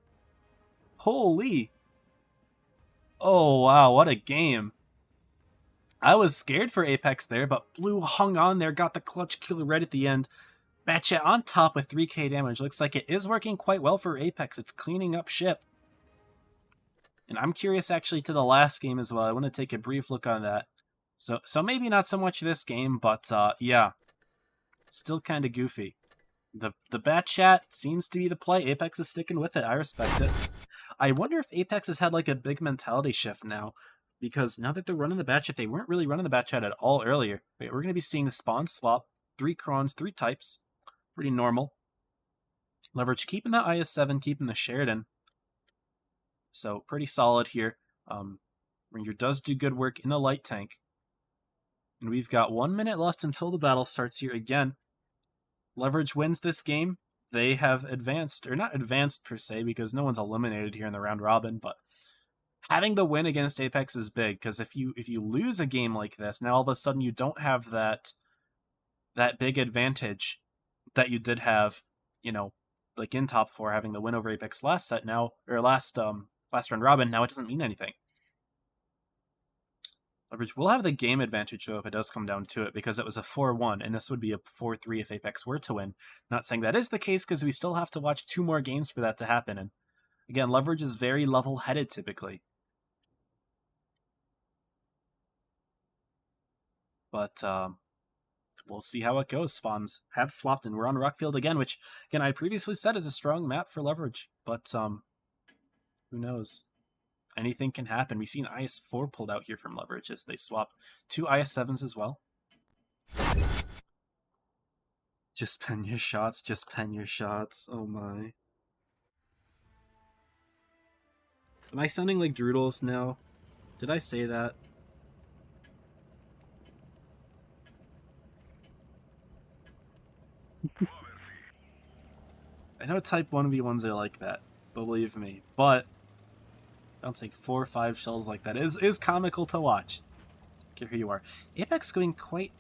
Holy. Oh, wow, what a game. I was scared for Apex there, but Blue hung on there, got the clutch kill right at the end. Batchet on top with 3k damage. Looks like it is working quite well for Apex. It's cleaning up ship. And I'm curious actually to the last game as well. I want to take a brief look on that. So maybe not so much this game, but yeah. Still kind of goofy. The Batchet seems to be the play. Apex is sticking with it. I respect it. I wonder if Apex has had like a big mentality shift now. Because now that they're running the Batchet, they weren't really running the Batchet at all earlier. Wait, we're going to be seeing the spawn swap. 3 Crons, 3 types. Pretty normal. Leverage keeping that IS-7, keeping the Sheridan. So pretty solid here. Ranger does do good work in the light tank. And we've got 1 minute left until the battle starts here again. Leverage wins this game. They have advanced, or not advanced per se, because no one's eliminated here in the round robin, but having the win against Apex is big, because if you lose a game like this, now all of a sudden you don't have that big advantage that you did have, you know, like in top 4, having the win over Apex last set now, or last round robin. Now it doesn't mean anything. Leverage will have the game advantage, though, if it does come down to it, because it was a 4-1, and this would be a 4-3 if Apex were to win. Not saying that is the case, because we still have to watch 2 more games for that to happen, and again, Leverage is very level-headed, typically. But, we'll see how it goes. Spawns have swapped, and we're on Rockfield again, which, again, I previously said is a strong map for Leverage, but, who knows? Anything can happen. We've seen IS-4 pulled out here from Leverage as they swap 2 IS-7s as well. Just pen your shots, just pen your shots. Oh my. Am I sounding like Droodles now? Did I say that? I know type 1v1s are like that, believe me, but bouncing 4 or 5 shells like that is comical to watch. Okay, here you are. Apex going quite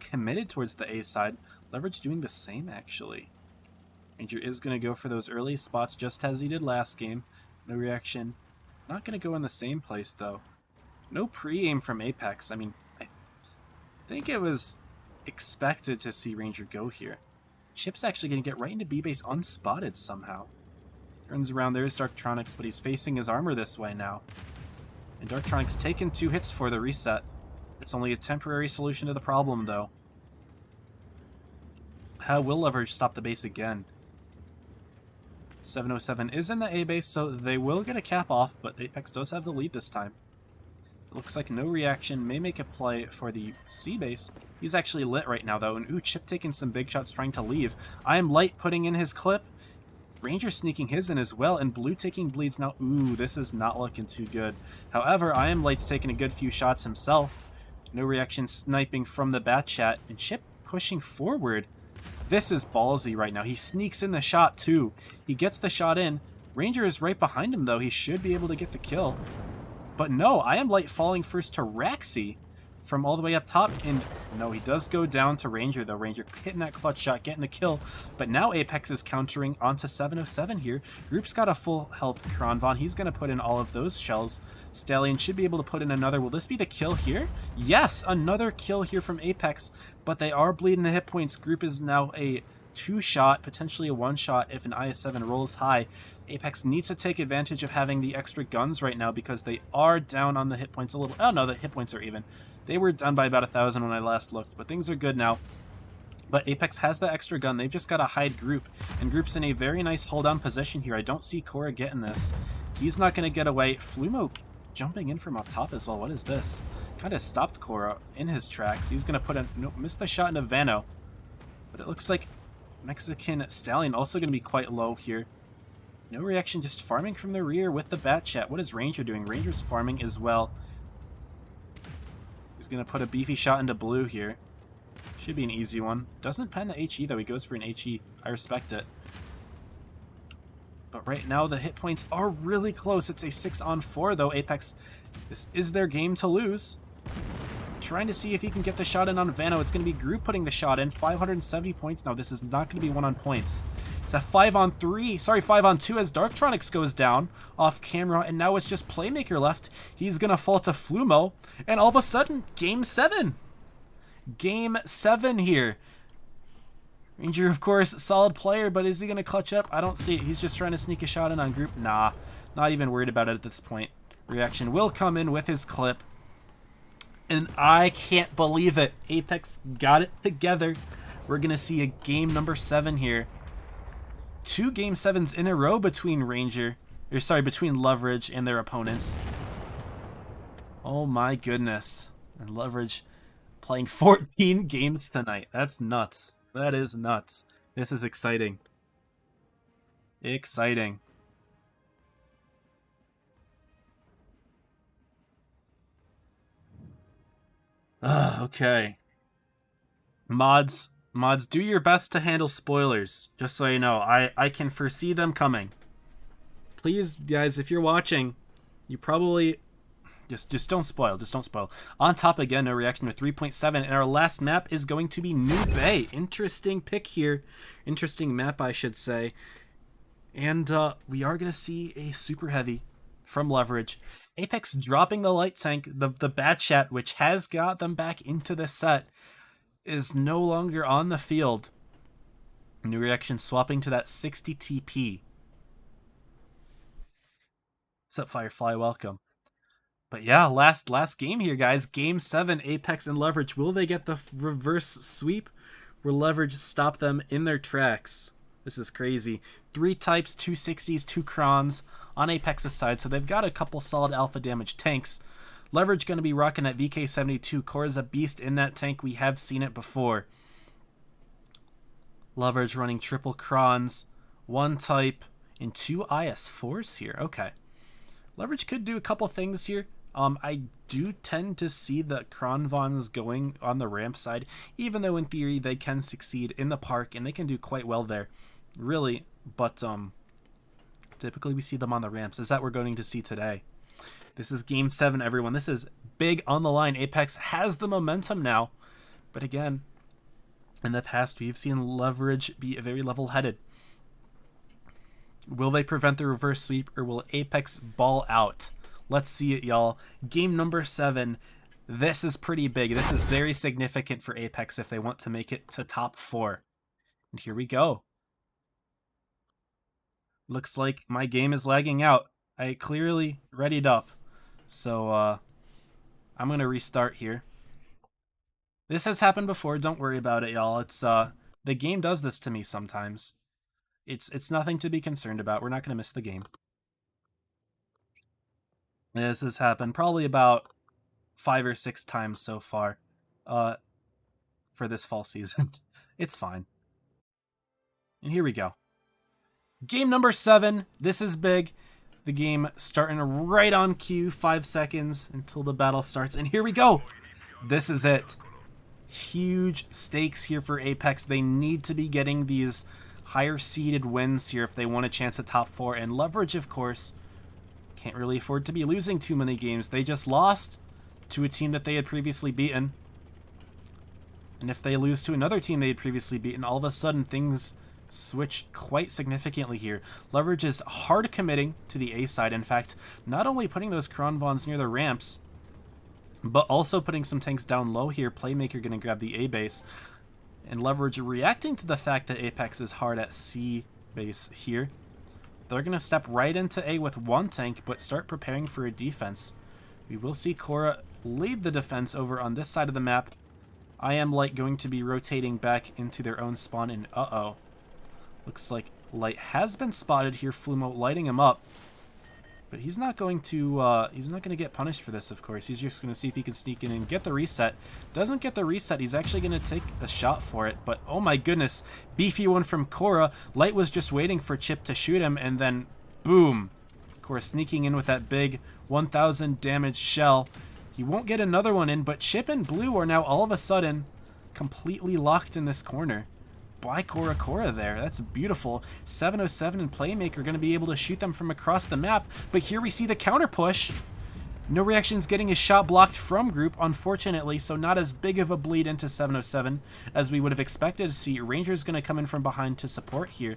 committed towards the A side. Leverage doing the same, actually. Ranger is going to go for those early spots just as he did last game. No reaction. Not going to go in the same place, though. No pre-aim from Apex. I mean, I think it was expected to see Ranger go here. Chip's actually going to get right into B-base unspotted somehow. Turns around, there's Darktronics, but he's facing his armor this way now. And Darktronics taking 2 hits for the reset. It's only a temporary solution to the problem, though. How will Leverage stop the base again? 707 is in the A base, so they will get a cap off, but Apex does have the lead this time. It looks like no reaction, may make a play for the C base. He's actually lit right now, though, and ooh, Chip taking some big shots trying to leave. I Am Light putting in his clip. Ranger sneaking his in as well, and Blue taking bleeds now. Ooh, this is not looking too good. However, I Am Light's taking a good few shots himself. No reaction sniping from the Bat Chat, and Chip pushing forward. This is ballsy right now. He sneaks in the shot too. He gets the shot in. Ranger is right behind him though. He should be able to get the kill. But no, I Am Light falling first to Raxi from all the way up top. And no, he does go down to Ranger though. Ranger hitting that clutch shot, getting the kill. But now Apex is countering onto 707 here. Group's got a full health Kronvon. He's going to put in all of those shells. Stallion should be able to put in another. Will this be the kill here? Yes, another kill here from Apex. But they are bleeding the hit points. Group is now a 2-shot, potentially a 1-shot if an IS-7 rolls high. Apex needs to take advantage of having the extra guns right now because they are down on the hit points a little. Oh no, the hit points are even. They were down by about 1,000 when I last looked, but things are good now. But Apex has the extra gun. They've just got to hide Group, and Group's in a very nice hold-on position here. I don't see Cora getting this. He's not going to get away. Flumo jumping in from up top as well. What is this? Kind of stopped Cora in his tracks. He's going to put a... Nope, missed the shot into Vano. But it looks like Mexican Stallion also going to be quite low here. No reaction, just farming from the rear with the Bat Chat. What is Ranger doing? Ranger's farming as well. He's going to put a beefy shot into Blue here. Should be an easy one. Doesn't pen the HE though. He goes for an HE. I respect it. But right now the hit points are really close. It's a 6-on-4 though. Apex, this is their game to lose. Trying to see if he can get the shot in on Vano. It's going to be Group putting the shot in. 570 points. No, this is not going to be 1 on points. It's a 5-on-3. Sorry, 5-on-2 as Darktronics goes down off camera. And now it's just Playmaker left. He's going to fall to Flumo. And all of a sudden, Game 7. Game 7 here. Ranger, of course, solid player, but is he going to clutch up? I don't see it. He's just trying to sneak a shot in on Group. Nah, not even worried about it at this point. Reaction will come in with his clip. And I can't believe it. Apex got it together. We're going to see a game number 7 here. 2 game 7s in a row between between Leverage and their opponents. Oh my goodness. And Leverage playing 14 games tonight. That's nuts. That is nuts. This is exciting. Exciting. Okay. Mods, do your best to handle spoilers. Just so you know, I can foresee them coming. Please, guys, if you're watching, you probably just don't spoil. Just don't spoil. On top again, no reaction with 3.7, and our last map is going to be New Bay. Interesting pick here. Interesting map, I should say. And we are going to see a super heavy from Leverage. Apex dropping the light tank, the Bat Chat, which has got them back into the set, is no longer on the field. New reaction swapping to that 60 TP. What's up, Firefly? Welcome. But yeah, last game here, guys. Game 7, Apex and Leverage. Will they get the reverse sweep? Will Leverage stop them in their tracks? This is crazy. 3 types, 2 60s, 2 crons on Apex's side, so they've got a couple solid alpha damage tanks. Leverage going to be rocking that VK72. Cora's a beast in that tank. We have seen it before. Leverage running triple crons, 1 type, and 2 IS4s here. Okay. Leverage could do a couple things here. I do tend to see the Kronvons going on the ramp side, even though in theory they can succeed in the park, and they can do quite well there. Really, but typically we see them on the ramps. Is that we're going to see today? This is game 7, everyone. This is big on the line. Apex has the momentum now. But again, in the past, we've seen Leverage be very level-headed. Will they prevent the reverse sweep, or will Apex ball out? Let's see it, y'all. Game number 7. This is pretty big. This is very significant for Apex if they want to make it to top 4. And here we go. Looks like my game is lagging out. I clearly readied up. So, I'm going to restart here. This has happened before. Don't worry about it, y'all. It's, the game does this to me sometimes. It's nothing to be concerned about. We're not going to miss the game. This has happened probably about 5 or 6 times so far, for this fall season. It's fine. And here we go. Game number 7. This is big. The game starting right on cue. 5 seconds until the battle starts. And here we go. This is it. Huge stakes here for Apex. They need to be getting these higher seeded wins here if they want a chance at top 4. And Leverage, of course, can't really afford to be losing too many games. They just lost to a team that they had previously beaten. And if they lose to another team they had previously beaten, all of a sudden things switch quite significantly here. Leverage is hard committing to the A side. In fact, not only putting those Kronvons near the ramps, but also putting some tanks down low here. Playmaker going to grab the A base. And Leverage reacting to the fact that Apex is hard at C base here. They're going to step right into A with one tank, but start preparing for a defense. We will see Korra lead the defense over on this side of the map. I Am Light going to be rotating back into their own spawn, and uh-oh. Looks like Light has been spotted here. Flumo lighting him up. But he's not going to get punished for this, of course. He's just going to see if he can sneak in and get the reset. Doesn't get the reset. He's actually going to take a shot for it. But oh my goodness, beefy one from Korra. Light was just waiting for Chip to shoot him, and then boom. Korra sneaking in with that big 1,000 damage shell. He won't get another one in, but Chip and Blue are now all of a sudden completely locked in this corner. By Korra there. That's beautiful. 707 and Playmaker are going to be able to shoot them from across the map, but here we see the counter push. No Reaction's getting his shot blocked from group, unfortunately, so not as big of a bleed into 707 as we would have expected to see. Ranger's going to come in from behind to support here.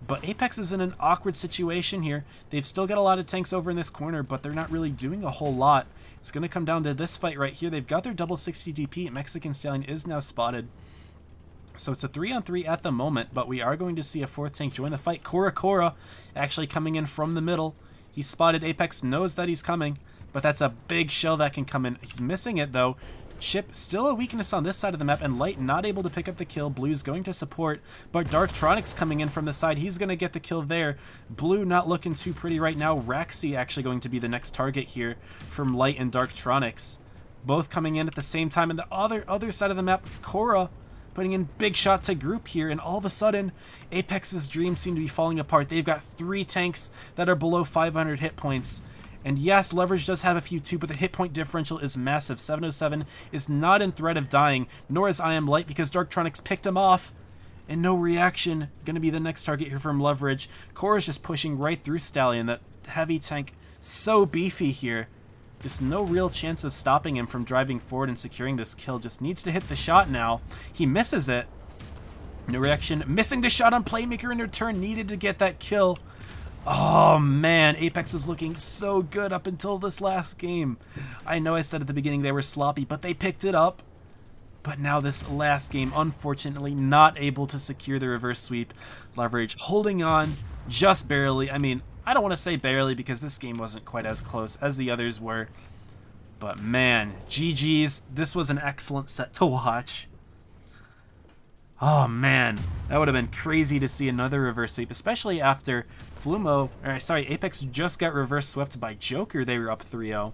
But Apex is in an awkward situation here. They've still got a lot of tanks over in this corner, but they're not really doing a whole lot. It's going to come down to this fight right here. They've got their double 60 DP. Mexican Stallion is now spotted. So it's a 3-on-3 at the moment, but we are going to see a 4th tank join the fight. Korra actually coming in from the middle. He's spotted. Apex knows that he's coming, but that's a big shell that can come in. He's missing it, though. Chip still a weakness on this side of the map, and Light not able to pick up the kill. Blue's going to support, but Darktronics coming in from the side. He's going to get the kill there. Blue not looking too pretty right now. Raxi actually going to be the next target here from Light and Darktronics. Both coming in at the same time. And the other side of the map, Korra putting in big shot to group here, and all of a sudden, Apex's dreams seem to be falling apart. They've got 3 tanks that are below 500 hit points. And yes, Leverage does have a few too, but the hit point differential is massive. 707 is not in threat of dying, nor is I Am Light, because Darktronics picked him off. And no Reaction, going to be the next target here from Leverage. Korra's just pushing right through Stallion, that heavy tank, so beefy here. There's no real chance of stopping him from driving forward and securing this kill. Just needs to hit the shot now. He misses it. No Reaction missing the shot on Playmaker in return. Needed to get that kill. Oh man, Apex was looking so good up until this last game. I know I said at the beginning they were sloppy, but they picked it up. But now this last game, unfortunately, not able to secure the reverse sweep. Leverage holding on just barely. I mean, I don't want to say barely because this game wasn't quite as close as the others were. But man, GG's. This was an excellent set to watch. Oh man, that would have been crazy to see another reverse sweep, especially after Apex just got reverse swept by Joker. They were up 3-0.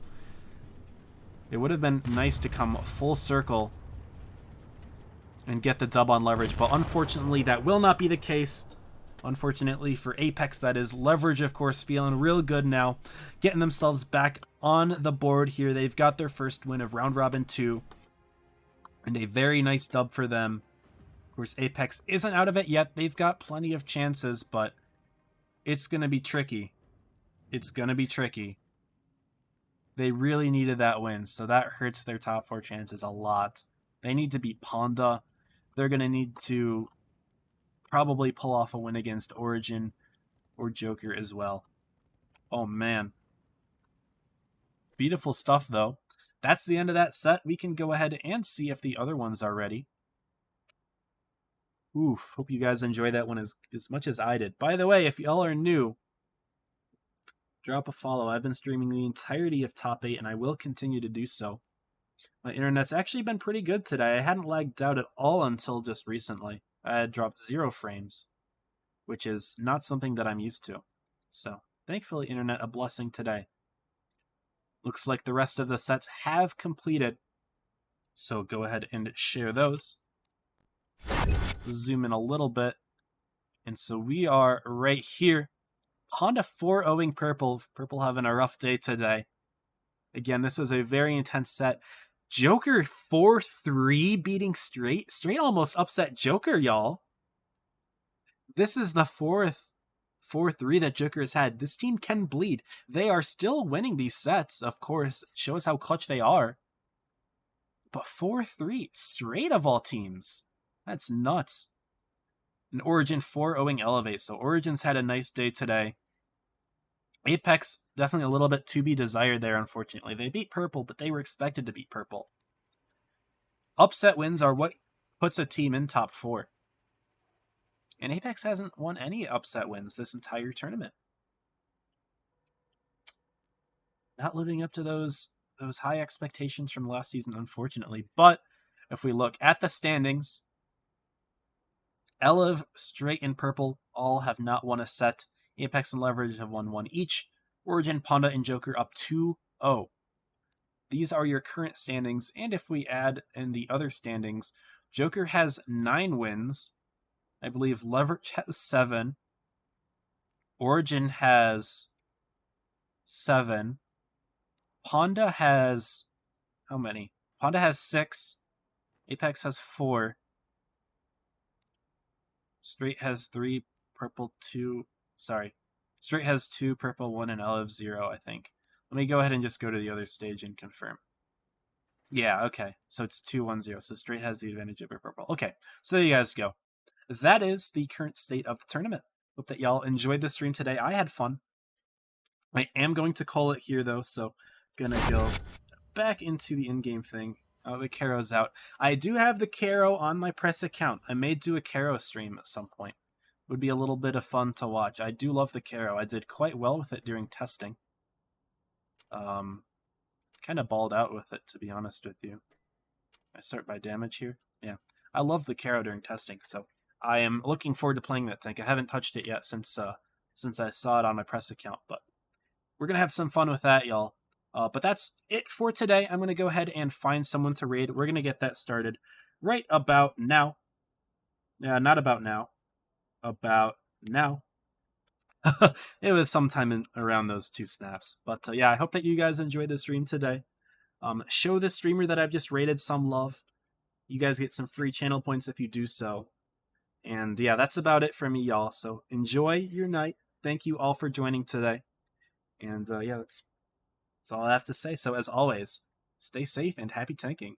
It would have been nice to come full circle and get the dub on Leverage, but unfortunately that will not be the case. Unfortunately for Apex, that is. Leverage, of course, feeling real good now, getting themselves back on the board here. They've got their first win of Round Robin 2, and a very nice dub for them. Of course, Apex isn't out of it yet. They've got plenty of chances, but it's going to be tricky. It's going to be tricky. They really needed that win, so that hurts their top 4 chances a lot. They need to beat Ponda. They're going to need to probably pull off a win against Origin or Joker as well. Oh man. Beautiful stuff though. That's the end of that set. We can go ahead and see if the other ones are ready. Oof, hope you guys enjoy that one as much as I did. By the way, if y'all are new, drop a follow. I've been streaming the entirety of Top 8 and I will continue to do so. My internet's actually been pretty good today. I hadn't lagged out at all until just recently. I had dropped 0 frames, which is not something that I'm used to. So, thankfully, internet a blessing today. Looks like the rest of the sets have completed. So go ahead and share those. Zoom in a little bit. And so we are right here. Honda 4-0ing Purple. Purple having a rough day today. Again, this was a very intense set. Joker 4-3 beating Straight. Straight almost upset Joker, y'all. This is the fourth 4-3 that Joker has had. This team can bleed. They are still winning these sets, of course. Show us how clutch they are. But 4-3, Straight of all teams. That's nuts. And Origin 4-0ing Elevate. So Origin's had a nice day today. Apex, definitely a little bit to be desired there, unfortunately. They beat Purple, but they were expected to beat Purple. Upset wins are what puts a team in top 4. And Apex hasn't won any upset wins this entire tournament. Not living up to those high expectations from last season, unfortunately. But if we look at the standings, Elev, Straight, and Purple all have not won a set. Apex and Leverage have won one each. Origin, Panda, and Joker up 2-0. These are your current standings, and if we add in the other standings, Joker has 9 wins. I believe Leverage has 7. Origin has 7. Panda has... how many? Panda has 6. Apex has 4. Straight has 3. Purple 2. Sorry. Straight has 2, Purple 1, and Elev 0, I think. Let me go ahead and just go to the other stage and confirm. Yeah, okay. So it's 2-1-0. So Straight has the advantage over Purple. Okay, so there you guys go. That is the current state of the tournament. Hope that y'all enjoyed the stream today. I had fun. I am going to call it here, though, so gonna go back into the in-game thing. Oh, the Caro's out. I do have the Caro on my press account. I may do a Caro stream at some point. Would be a little bit of fun to watch. I do love the Caro. I did quite well with it during testing. Kind of balled out with it, to be honest with you. I sort by damage here. Yeah, I love the Caro during testing, so I am looking forward to playing that tank. I haven't touched it yet since I saw it on my press account, but we're gonna have some fun with that, y'all. But that's it for today. I'm gonna go ahead and find someone to raid. We're gonna get that started right about now. Yeah, not about now. About now. It was sometime around those 2 snaps. But yeah, I hope that you guys enjoyed the stream today. Show the streamer that I've just rated some love. You guys get some free channel points if you do so. And yeah, that's about it for me, y'all. So enjoy your night. Thank you all for joining today. And yeah, that's all I have to say. So as always, stay safe and happy tanking.